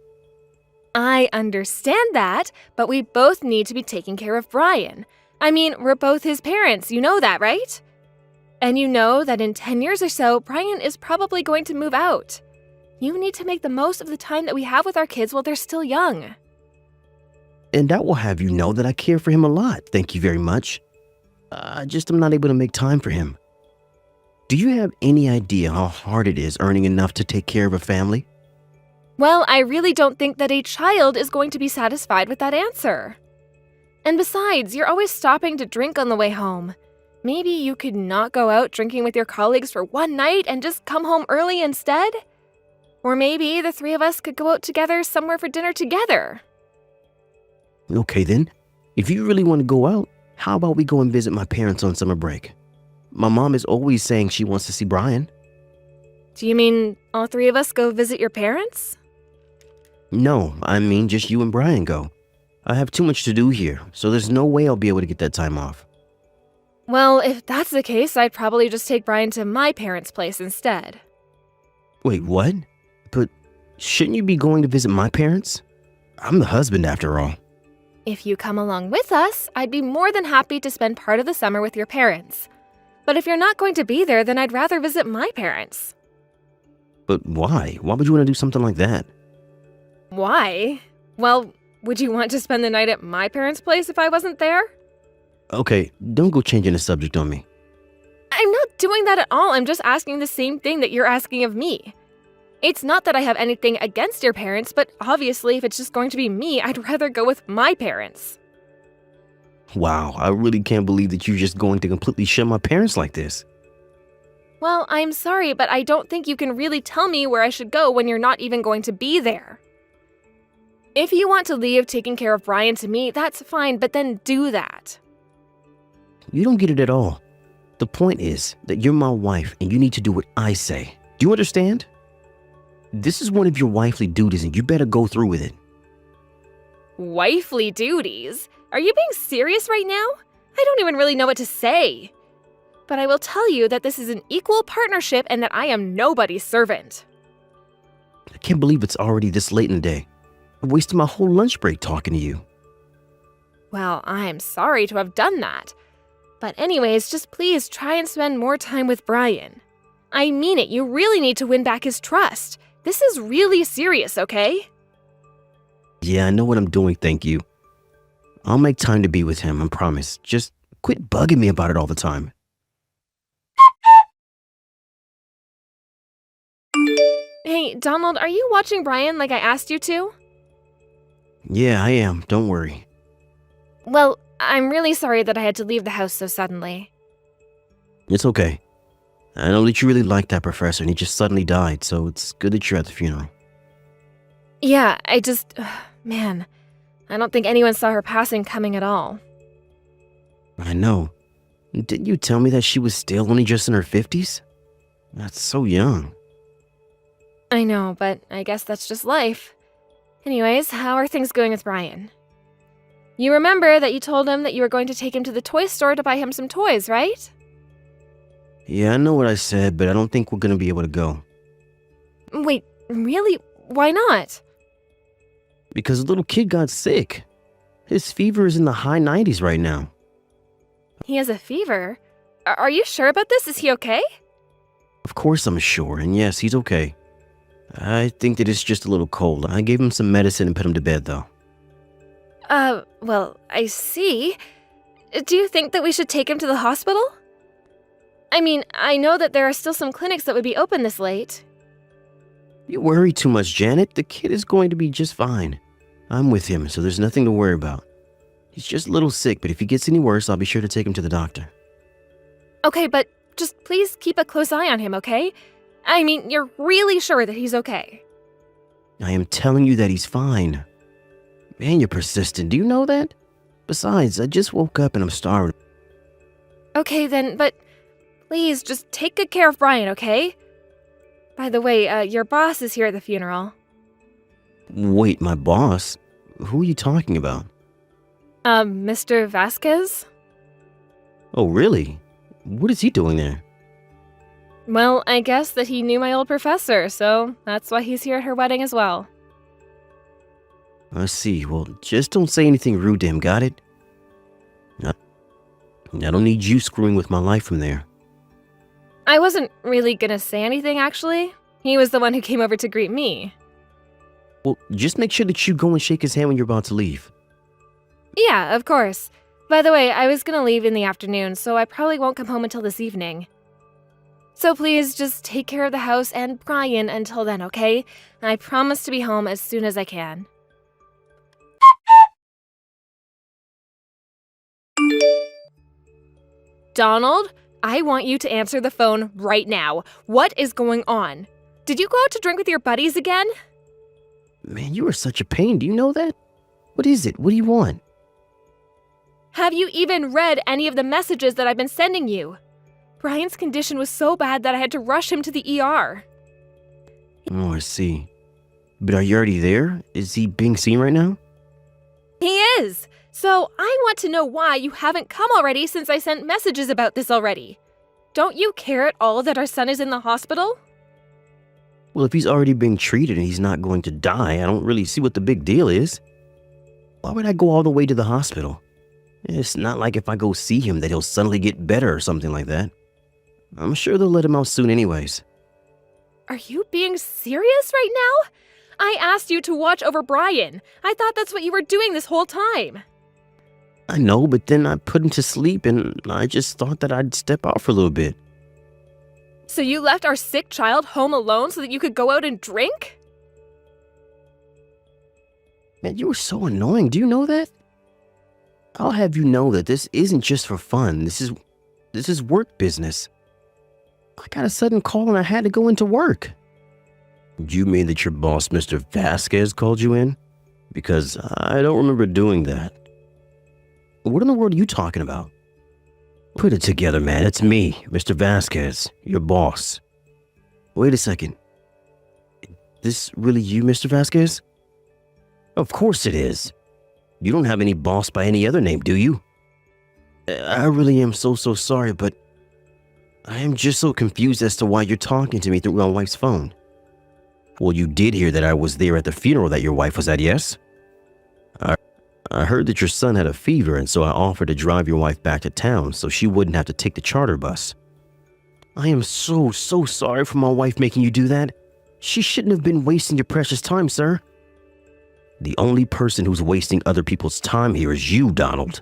I understand that, but we both need to be taking care of Brian. I mean, we're both his parents, you know that, right? And you know that in 10 years or so, Brian is probably going to move out. You need to make the most of the time that we have with our kids while they're still young. And that will have you know that I care for him a lot, thank you very much. I just am not able to make time for him. Do you have any idea how hard it is earning enough to take care of a family? Well, I really don't think that a child is going to be satisfied with that answer. And besides, you're always stopping to drink on the way home. Maybe you could not go out drinking with your colleagues for one night and just come home early instead? Or maybe the three of us could go out together somewhere for dinner together. Okay then, if you really want to go out, how about we go and visit my parents on summer break? My mom is always saying she wants to see Brian. Do you mean all three of us go visit your parents? No, I mean just you and Brian go. I have too much to do here, so there's no way I'll be able to get that time off. Well, if that's the case, I'd probably just take Brian to my parents' place instead. Wait, what? But shouldn't you be going to visit my parents? I'm the husband after all. If you come along with us, I'd be more than happy to spend part of the summer with your parents. But if you're not going to be there, then I'd rather visit my parents. But why? Why would you want to do something like that? Why? Well, would you want to spend the night at my parents' place if I wasn't there? Okay, don't go changing the subject on me. I'm not doing that at all. I'm just asking the same thing that you're asking of me. It's not that I have anything against your parents, but obviously if it's just going to be me, I'd rather go with my parents. Wow, I really can't believe that you're just going to completely shun my parents like this. Well, I'm sorry, but I don't think you can really tell me where I should go when you're not even going to be there. If you want to leave taking care of Brian to me, that's fine, but then do that. You don't get it at all. The point is that you're my wife and you need to do what I say. Do you understand? This is one of your wifely duties and you better go through with it. Wifely duties? Are you being serious right now? I don't even really know what to say. But I will tell you that this is an equal partnership and that I am nobody's servant. I can't believe it's already this late in the day. I wasted my whole lunch break talking to you. Well, I'm sorry to have done that. But anyways, just please try and spend more time with Brian. I mean it, you really need to win back his trust. This is really serious, okay? Yeah, I know what I'm doing, thank you. I'll make time to be with him, I promise. Just quit bugging me about it all the time. Hey, Donald, are you watching Brian like I asked you to? Yeah, I am. Don't worry. Well, I'm really sorry that I had to leave the house so suddenly. It's okay. I know that you really liked that professor and he just suddenly died, so it's good that you're at the funeral. Yeah, man, I don't think anyone saw her passing coming at all. I know. Didn't you tell me that she was still only just in her 50s? That's so young. I know, but I guess that's just life. Anyways, how are things going with Brian? You remember that you told him that you were going to take him to the toy store to buy him some toys, right? Yeah, I know what I said, but I don't think we're gonna be able to go. Wait, really? Why not? Because the little kid got sick. His fever is in the high 90s right now. He has a fever? Are you sure about this? Is he okay? Of course I'm sure, and yes, he's okay. I think that it's just a little cold. I gave him some medicine and put him to bed, though. Well, I see. Do you think that we should take him to the hospital? I mean, I know that there are still some clinics that would be open this late. You worry too much, Janet. The kid is going to be just fine. I'm with him, so there's nothing to worry about. He's just a little sick, but if he gets any worse, I'll be sure to take him to the doctor. Okay, but just please keep a close eye on him, okay? I mean, you're really sure that he's okay? I am telling you that he's fine. Man, you're persistent. Do you know that? Besides, I just woke up and I'm starving. Okay then, but please just take good care of Brian, okay? By the way, your boss is here at the funeral. Wait, my boss? Who are you talking about? Mr. Vasquez? Oh, really? What is he doing there? Well, I guess that he knew my old professor, so that's why he's here at her wedding as well. I see. Well, just don't say anything rude to him, got it? I don't need you screwing with my life from there. I wasn't really gonna say anything, actually. He was the one who came over to greet me. Well, just make sure that you go and shake his hand when you're about to leave. Yeah, of course. By the way, I was gonna leave in the afternoon, so I probably won't come home until this evening. So please just take care of the house and Brian until then, okay? I promise to be home as soon as I can. Donald, I want you to answer the phone right now. What is going on? Did you go out to drink with your buddies again? Man, you are such a pain. Do you know that? What is it? What do you want? Have you even read any of the messages that I've been sending you? Brian's condition was so bad that I had to rush him to the ER. Oh, I see. But are you already there? Is he being seen right now? He is! So I want to know why you haven't come already since I sent messages about this already. Don't you care at all that our son is in the hospital? Well, if he's already being treated and he's not going to die, I don't really see what the big deal is. Why would I go all the way to the hospital? It's not like if I go see him that he'll suddenly get better or something like that. I'm sure they'll let him out soon anyways. Are you being serious right now? I asked you to watch over Brian. I thought that's what you were doing this whole time. I know, but then I put him to sleep and I just thought that I'd step out for a little bit. So you left our sick child home alone so that you could go out and drink? Man, you were so annoying. Do you know that? I'll have you know that this isn't just for fun. This is work business. I got a sudden call and I had to go into work. You mean that your boss, Mr. Vasquez, called you in? Because I don't remember doing that. What in the world are you talking about? Put it together, man. It's me, Mr. Vasquez, your boss. Wait a second. This really you, Mr. Vasquez? Of course it is. You don't have any boss by any other name, do you? I really am so sorry, but I am just so confused as to why you're talking to me through my wife's phone. Well, you did hear that I was there at the funeral that your wife was at, yes? I heard that your son had a fever, and so I offered to drive your wife back to town so she wouldn't have to take the charter bus. I am so sorry for my wife making you do that. She shouldn't have been wasting your precious time, sir. The only person who's wasting other people's time here is you, Donald.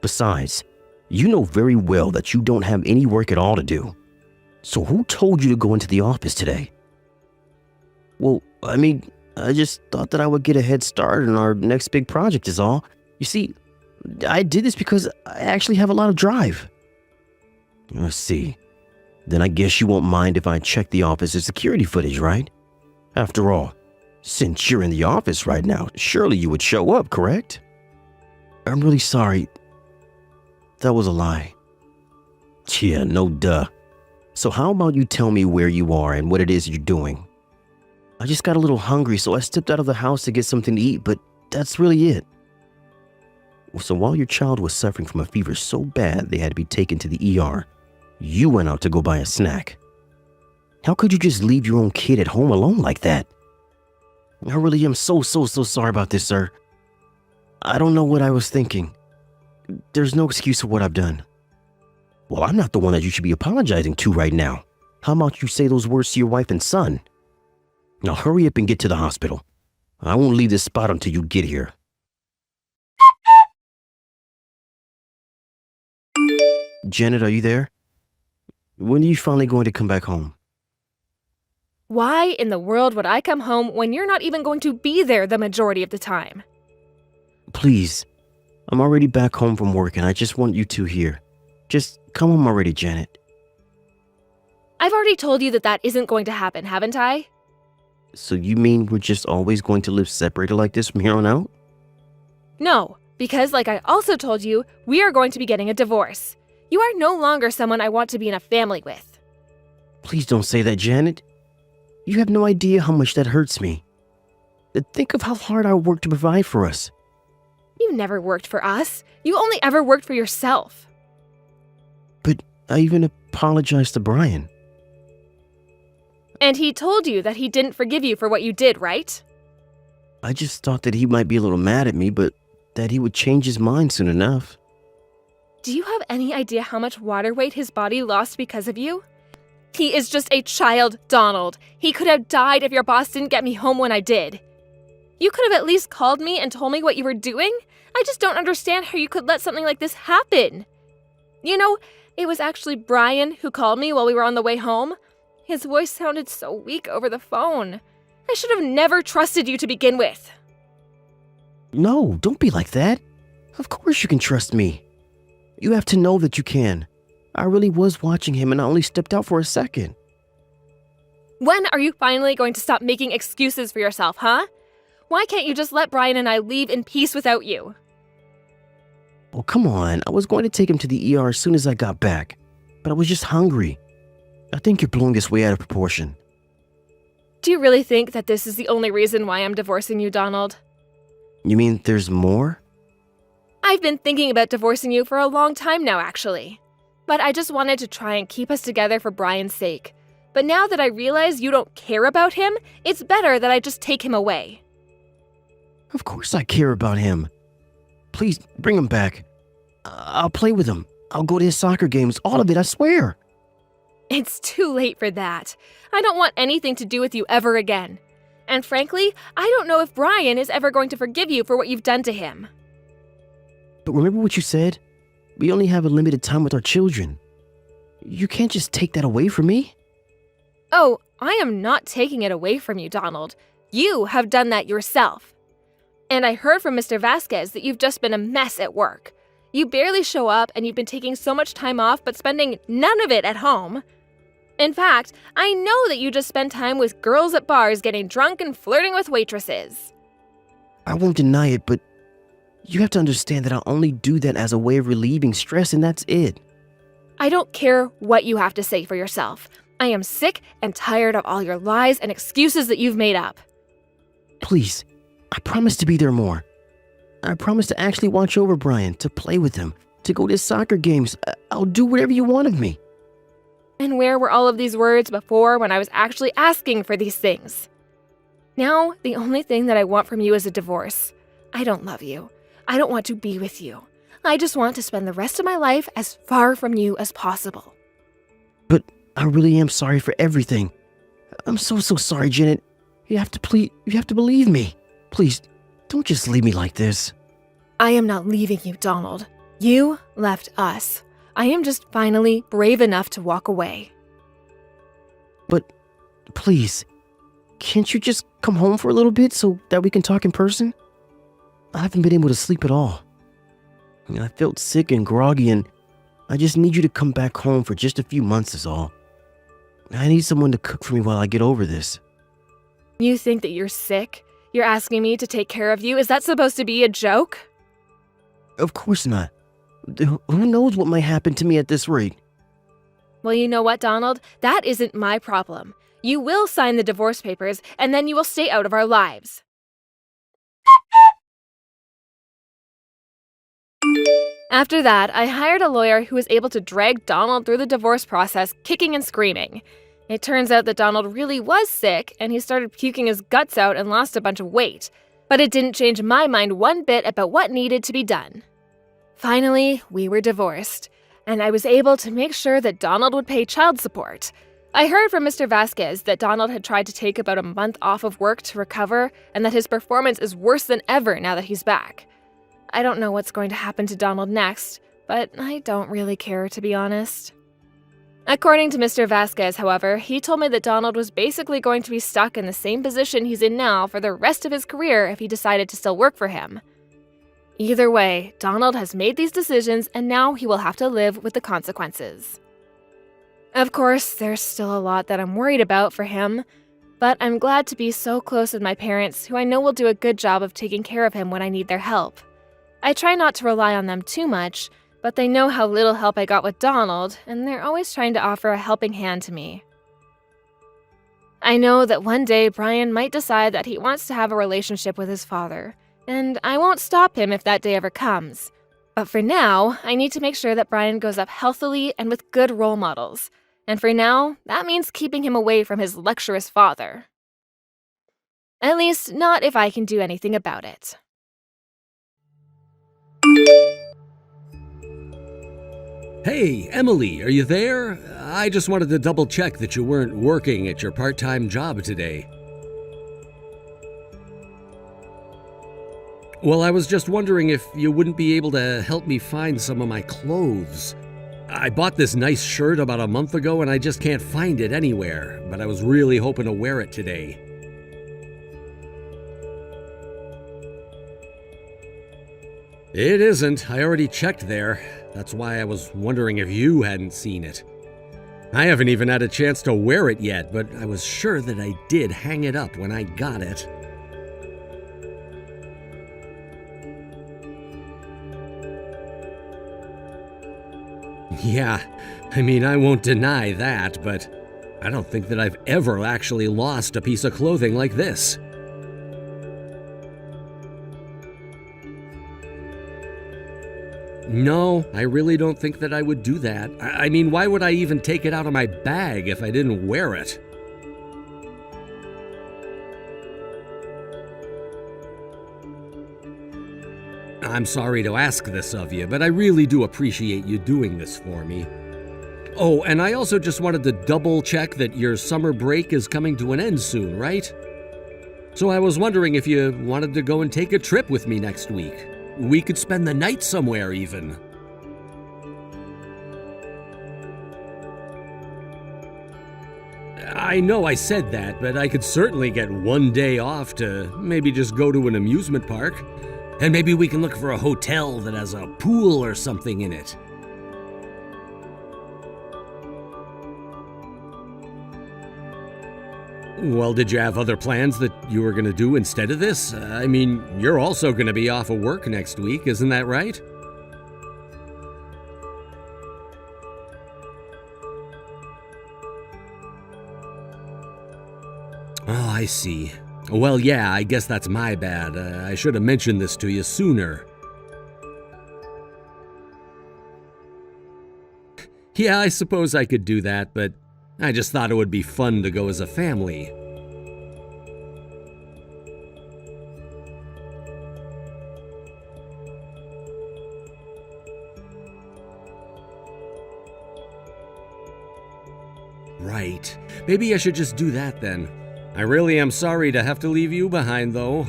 Besides, you know very well that you don't have any work at all to do. So who told you to go into the office today? Well, I mean, I just thought that I would get a head start on our next big project is all. You see, I did this because I actually have a lot of drive. Let's see. Then I guess you won't mind if I check the office's security footage, right? After all, since you're in the office right now, surely you would show up, correct? I'm really sorry. That was a lie. Yeah, no duh. So how about you tell me where you are and what it is you're doing? I just got a little hungry, so I stepped out of the house to get something to eat, but that's really it. So while your child was suffering from a fever so bad they had to be taken to the ER, you went out to go buy a snack. How could you just leave your own kid at home alone like that? I really am so sorry about this, sir. I don't know what I was thinking. There's no excuse for what I've done. Well, I'm not the one that you should be apologizing to right now. How about you say those words to your wife and son? Now hurry up and get to the hospital. I won't leave this spot until you get here. Janet, are you there? When are you finally going to come back home? Why in the world would I come home when you're not even going to be there the majority of the time? Please. I'm already back home from work and I just want you two here. Just come home already, Janet. I've already told you that that isn't going to happen, haven't I? So you mean we're just always going to live separated like this from here on out? No, because like I also told you, we are going to be getting a divorce. You are no longer someone I want to be in a family with. Please don't say that, Janet. You have no idea how much that hurts me. Think of how hard I worked to provide for us. You never worked for us. You only ever worked for yourself. But I even apologized to Brian. And he told you that he didn't forgive you for what you did, right? I just thought that he might be a little mad at me, but that he would change his mind soon enough. Do you have any idea how much water weight his body lost because of you? He is just a child, Donald. He could have died if your boss didn't get me home when I did. You could have at least called me and told me what you were doing. I just don't understand how you could let something like this happen. You know, it was actually Brian who called me while we were on the way home. His voice sounded so weak over the phone. I should have never trusted you to begin with. No, don't be like that. Of course you can trust me. You have to know that you can. I really was watching him and I only stepped out for a second. When are you finally going to stop making excuses for yourself, huh? Why can't you just let Brian and I leave in peace without you? Oh, come on. I was going to take him to the ER as soon as I got back, but I was just hungry. I think you're blowing this way out of proportion. Do you really think that this is the only reason why I'm divorcing you, Donald? You mean there's more? I've been thinking about divorcing you for a long time now, actually. But I just wanted to try and keep us together for Brian's sake. But now that I realize you don't care about him, it's better that I just take him away. Of course I care about him. Please, bring him back. I'll play with him. I'll go to his soccer games, all of it, I swear. It's too late for that. I don't want anything to do with you ever again. And frankly, I don't know if Brian is ever going to forgive you for what you've done to him. But remember what you said? We only have a limited time with our children. You can't just take that away from me. Oh, I am not taking it away from you, Donald. You have done that yourself. And I heard from Mr. Vasquez that you've just been a mess at work. You barely show up and you've been taking so much time off but spending none of it at home. In fact, I know that you just spend time with girls at bars getting drunk and flirting with waitresses. I won't deny it, but you have to understand that I only do that as a way of relieving stress and that's it. I don't care what you have to say for yourself. I am sick and tired of all your lies and excuses that you've made up. Please, I promise to be there more. I promise to actually watch over Brian, to play with him, to go to his soccer games. I'll do whatever you want of me. And where were all of these words before when I was actually asking for these things? Now, the only thing that I want from you is a divorce. I don't love you. I don't want to be with you. I just want to spend the rest of my life as far from you as possible. But I really am sorry for everything. I'm so sorry, Janet. You have to believe me. Please, don't just leave me like this. I am not leaving you, Donald. You left us. I am just finally brave enough to walk away. But please, Can't you just come home for a little bit so that we can talk in person? I haven't been able to sleep at all. I felt sick and groggy, and I just need you to come back home for just a few months is all. I need someone to cook for me while I get over this. You think that you're sick? You're asking me to take care of you? Is that supposed to be a joke? Of course not. Who knows what might happen to me at this rate? Well, you know what, Donald? That isn't my problem. You will sign the divorce papers, and then you will stay out of our lives. After that, I hired a lawyer who was able to drag Donald through the divorce process, kicking and screaming. It turns out that Donald really was sick, and he started puking his guts out and lost a bunch of weight. But it didn't change my mind one bit about what needed to be done. Finally, we were divorced, and I was able to make sure that Donald would pay child support. I heard from Mr. Vasquez that Donald had tried to take about a month off of work to recover, and that his performance is worse than ever now that he's back. I don't know what's going to happen to Donald next, but I don't really care, to be honest. According to Mr. Vasquez, however, he told me that Donald was basically going to be stuck in the same position he's in now for the rest of his career if he decided to still work for him. Either way, Donald has made these decisions, and now he will have to live with the consequences. Of course, there's still a lot that I'm worried about for him, but I'm glad to be so close with my parents, who I know will do a good job of taking care of him when I need their help. I try not to rely on them too much, but they know how little help I got with Donald, and they're always trying to offer a helping hand to me. I know that one day Brian might decide that he wants to have a relationship with his father, and I won't stop him if that day ever comes. But for now, I need to make sure that Brian grows up healthily and with good role models. And for now, that means keeping him away from his lecturous father. At least, not if I can do anything about it. Hey, Emily, are you there? I just wanted to double check that you weren't working at your part-time job today. Well, I was just wondering if you wouldn't be able to help me find some of my clothes. I bought this nice shirt about a month ago and I just can't find it anywhere, but I was really hoping to wear it today. It isn't. I already checked there. That's why I was wondering if you hadn't seen it. I haven't even had a chance to wear it yet, but I was sure that I did hang it up when I got it. Yeah, I mean, I won't deny that, but I don't think that I've ever actually lost a piece of clothing like this. No, I really don't think that I would do that. I mean, why would I even take it out of my bag if I didn't wear it? I'm sorry to ask this of you, but I really do appreciate you doing this for me. Oh, and I also just wanted to double check that your summer break is coming to an end soon, right? So I was wondering if you wanted to go and take a trip with me next week. We could spend the night somewhere even. I know I said that, but I could certainly get one day off to maybe just go to an amusement park. And maybe we can look for a hotel that has a pool or something in it. Well, did you have other plans that you were going to do instead of this? I mean, you're also going to be off of work next week, isn't that right? Oh, I see. Well, yeah, I guess that's my bad. I should have mentioned this to you sooner. Yeah, I suppose I could do that, but I just thought it would be fun to go as a family. Right. Maybe I should just do that then. I really am sorry to have to leave you behind, though.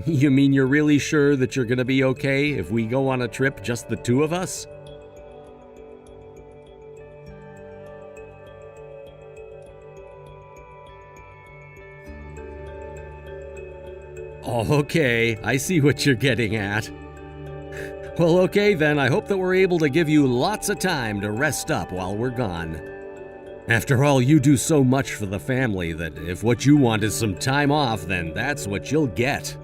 You mean you're really sure that you're gonna be okay if we go on a trip, just the two of us? Oh, okay, I see what you're getting at. Well, okay then, I hope that we're able to give you lots of time to rest up while we're gone. After all, you do so much for the family that if what you want is some time off, then that's what you'll get.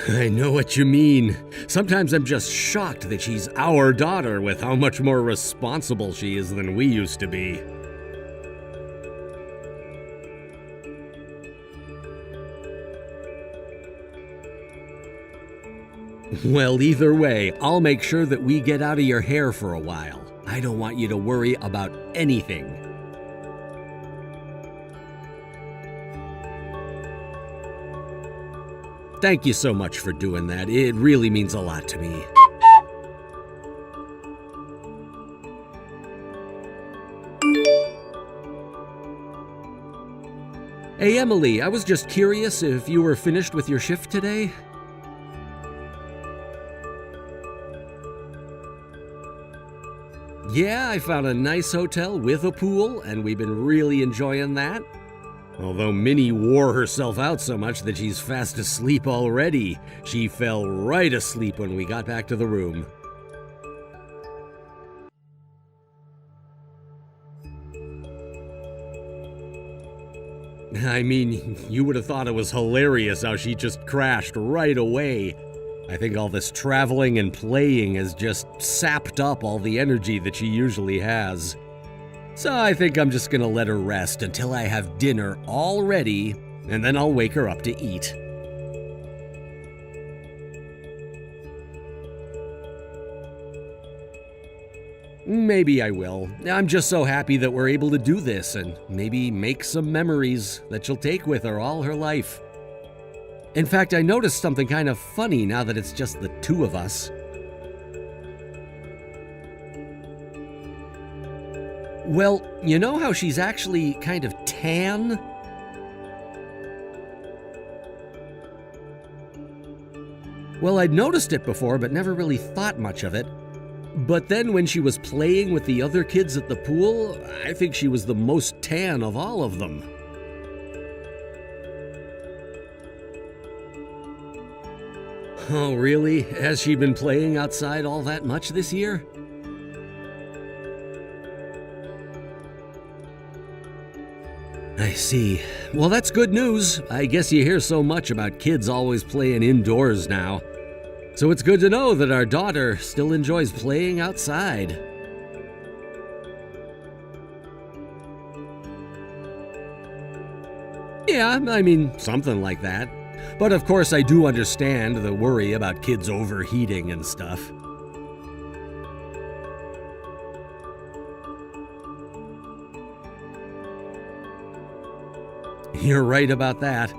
I know what you mean. Sometimes I'm just shocked that she's our daughter with how much more responsible she is than we used to be. Well, either way, I'll make sure that we get out of your hair for a while. I don't want you to worry about anything. Thank you so much for doing that. It really means a lot to me. Hey, Emily, I was just curious if you were finished with your shift today? Yeah, I found a nice hotel with a pool, and we've been really enjoying that. Although Minnie wore herself out so much that she's fast asleep already. She fell right asleep when we got back to the room. I mean, you would have thought it was hilarious how she just crashed right away. I think all this traveling and playing has just sapped up all the energy that she usually has. So I think I'm just gonna let her rest until I have dinner all ready, and then I'll wake her up to eat. Maybe I will. I'm just so happy that we're able to do this and maybe make some memories that she'll take with her all her life. In fact, I noticed something kind of funny now that it's just the two of us. Well, you know how she's actually kind of tan? Well, I'd noticed it before, but never really thought much of it. But then when she was playing with the other kids at the pool, I think she was the most tan of all of them. Oh, really? Has she been playing outside all that much this year? I see. Well, that's good news. I guess you hear so much about kids always playing indoors now. So it's good to know that our daughter still enjoys playing outside. Yeah, I mean, something like that. But of course I do understand the worry about kids overheating and stuff. You're right about that.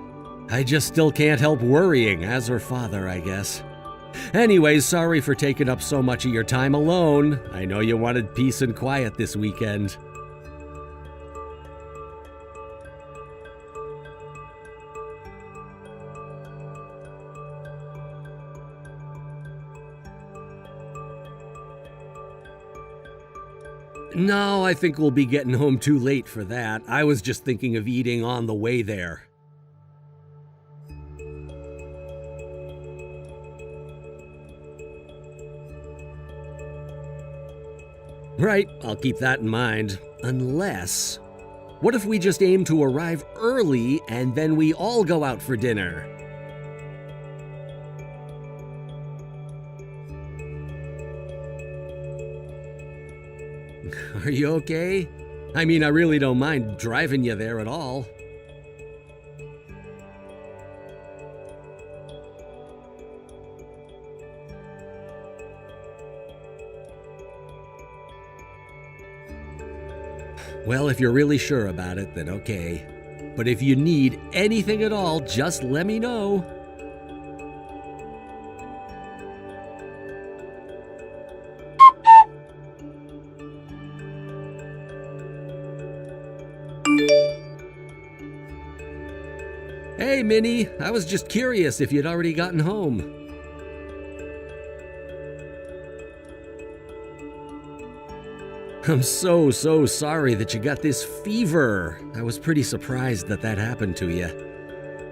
I just still can't help worrying as her father, I guess. Anyways, sorry for taking up so much of your time alone. I know you wanted peace and quiet this weekend. No, I think we'll be getting home too late for that. I was just thinking of eating on the way there. Right, I'll keep that in mind. Unless, what if we just aim to arrive early and then we all go out for dinner? Are you okay? I mean, I really don't mind driving you there at all. Well, if you're really sure about it, then okay. But if you need anything at all, just let me know. Hey, Minnie, I was just curious if you'd already gotten home. I'm so sorry that you got this fever. I was pretty surprised that happened to you.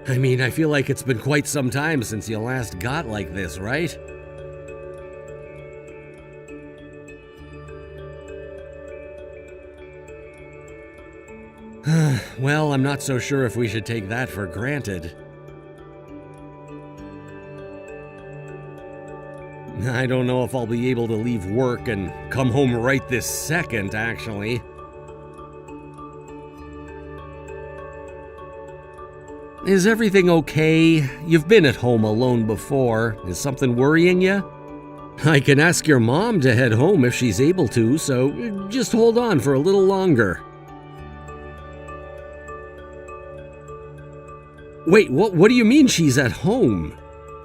I mean, I feel like it's been quite some time since you last got like this, right? Well, I'm not so sure if we should take that for granted. I don't know if I'll be able to leave work and come home right this second, actually. Is everything okay? You've been at home alone before. Is something worrying you? I can ask your mom to head home if she's able to, so just hold on for a little longer. Wait, what do you mean she's at home?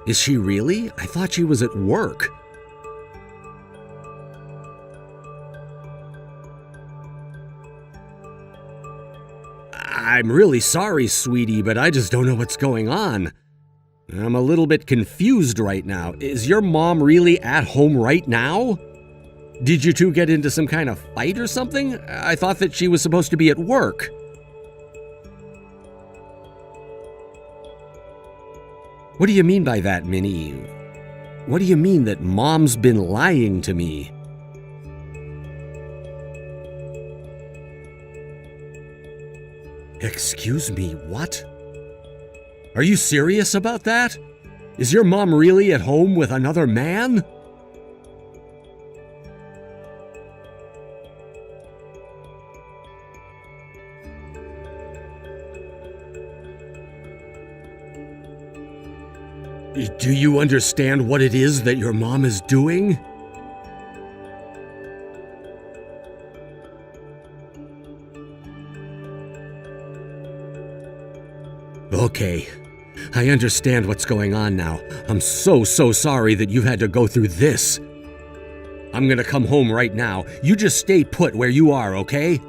Is she really? I thought she was at work. I'm really sorry, sweetie, but I just don't know what's going on. I'm a little bit confused right now. Is your mom really at home right now? Did you two get into some kind of fight or something? I thought that she was supposed to be at work. What do you mean by that, Minnie? What do you mean that Mom's been lying to me? Excuse me, what? Are you serious about that? Is your mom really at home with another man? Do you understand what it is that your mom is doing? Okay, I understand what's going on now. I'm so sorry that you've had to go through this. I'm gonna come home right now. You just stay put where you are, okay?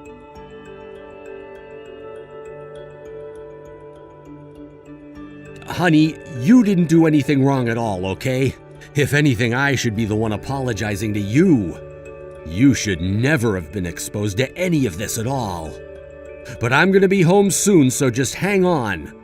Honey, you didn't do anything wrong at all, okay? If anything, I should be the one apologizing to you. You should never have been exposed to any of this at all. But I'm gonna be home soon, so just hang on.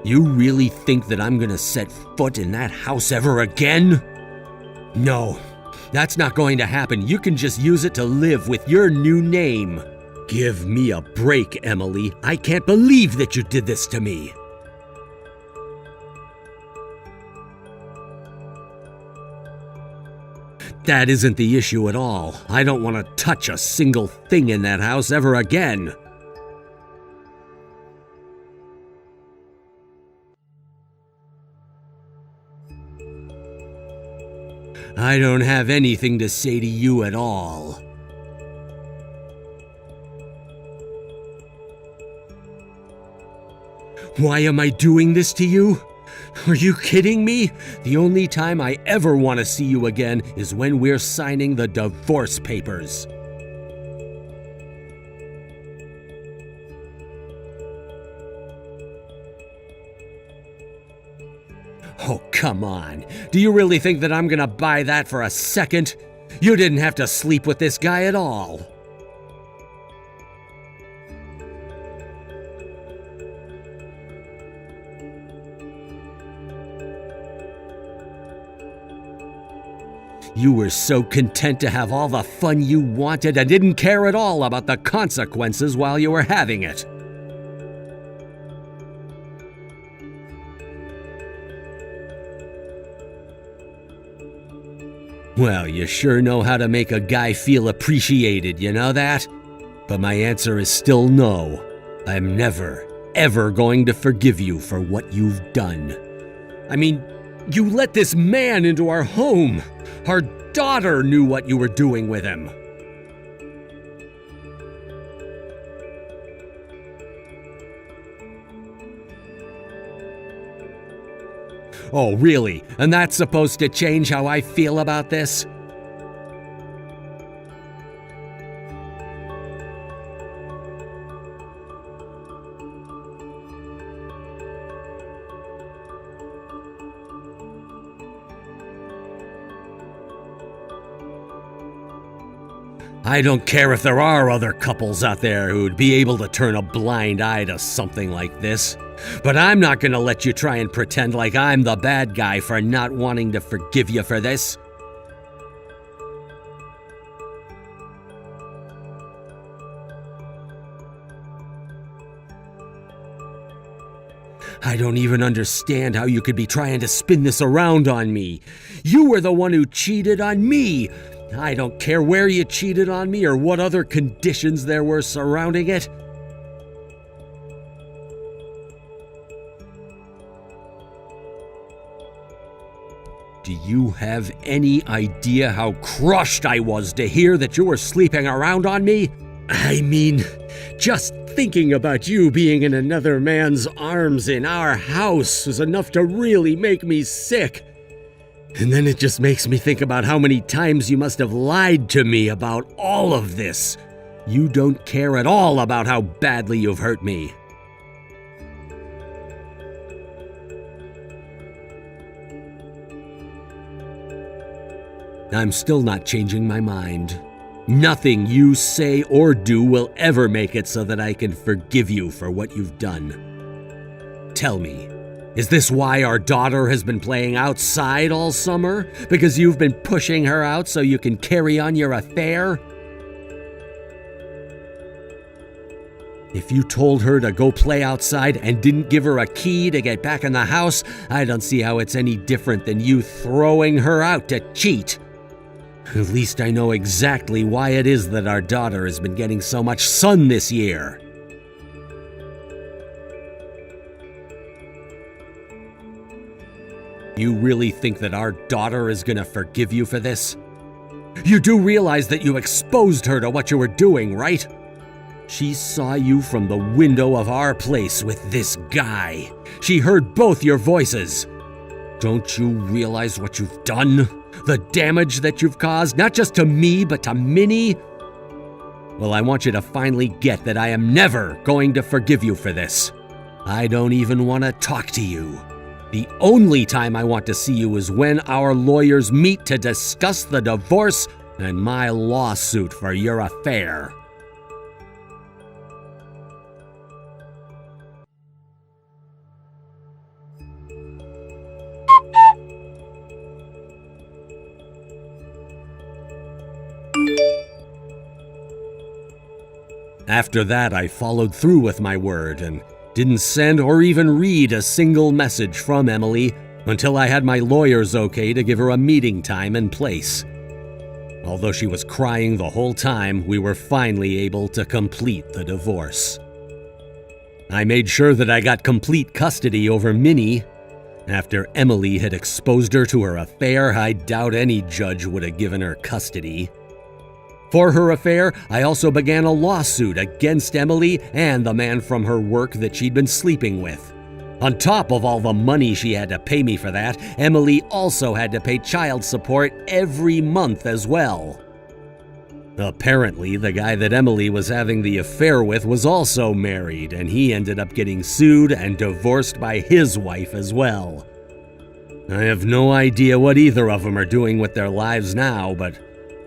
You really think that I'm gonna set foot in that house ever again? No, that's not going to happen. You can just use it to live with your new name. Give me a break, Emily. I can't believe that you did this to me. That isn't the issue at all. I don't want to touch a single thing in that house ever again. I don't have anything to say to you at all. Why am I doing this to you? Are you kidding me? The only time I ever want to see you again is when we're signing the divorce papers. Oh, come on. Do you really think that I'm gonna buy that for a second? You didn't have to sleep with this guy at all. You were so content to have all the fun you wanted and didn't care at all about the consequences while you were having it. Well, you sure know how to make a guy feel appreciated, you know that? But my answer is still no. I'm never, ever going to forgive you for what you've done. I mean, you let this man into our home. Our daughter knew what you were doing with him. Oh, really? And that's supposed to change how I feel about this? I don't care if there are other couples out there who'd be able to turn a blind eye to something like this. But I'm not gonna let you try and pretend like I'm the bad guy for not wanting to forgive you for this. I don't even understand how you could be trying to spin this around on me. You were the one who cheated on me. I don't care where you cheated on me or what other conditions there were surrounding it. Do you have any idea how crushed I was to hear that you were sleeping around on me? I mean, just thinking about you being in another man's arms in our house was enough to really make me sick. And then it just makes me think about how many times you must have lied to me about all of this. You don't care at all about how badly you've hurt me. I'm still not changing my mind. Nothing you say or do will ever make it so that I can forgive you for what you've done. Tell me, is this why our daughter has been playing outside all summer? Because you've been pushing her out so you can carry on your affair? If you told her to go play outside and didn't give her a key to get back in the house, I don't see how it's any different than you throwing her out to cheat. At least I know exactly why it is that our daughter has been getting so much sun this year. You really think that our daughter is gonna forgive you for this? You do realize that you exposed her to what you were doing, right? She saw you from the window of our place with this guy. She heard both your voices. Don't you realize what you've done? The damage that you've caused, not just to me, but to Minnie? Well, I want you to finally get that I am never going to forgive you for this. I don't even want to talk to you. The only time I want to see you is when our lawyers meet to discuss the divorce and my lawsuit for your affair. After that, I followed through with my word and didn't send or even read a single message from Emily until I had my lawyers okay to give her a meeting time and place. Although she was crying the whole time, we were finally able to complete the divorce. I made sure that I got complete custody over Minnie. After Emily had exposed her to her affair, I doubt any judge would have given her custody. For her affair, I also began a lawsuit against Emily and the man from her work that she'd been sleeping with. On top of all the money she had to pay me for that, Emily also had to pay child support every month as well. Apparently, the guy that Emily was having the affair with was also married, and he ended up getting sued and divorced by his wife as well. I have no idea what either of them are doing with their lives now, but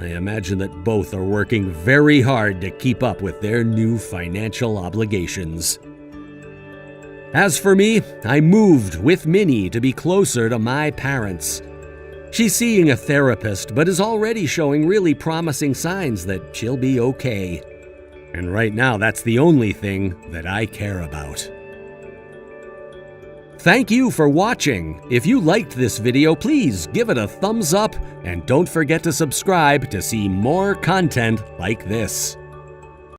I imagine that both are working very hard to keep up with their new financial obligations. As for me, I moved with Minnie to be closer to my parents. She's seeing a therapist, but is already showing really promising signs that she'll be okay. And right now, that's the only thing that I care about. Thank you for watching. If you liked this video, please give it a thumbs up and don't forget to subscribe to see more content like this.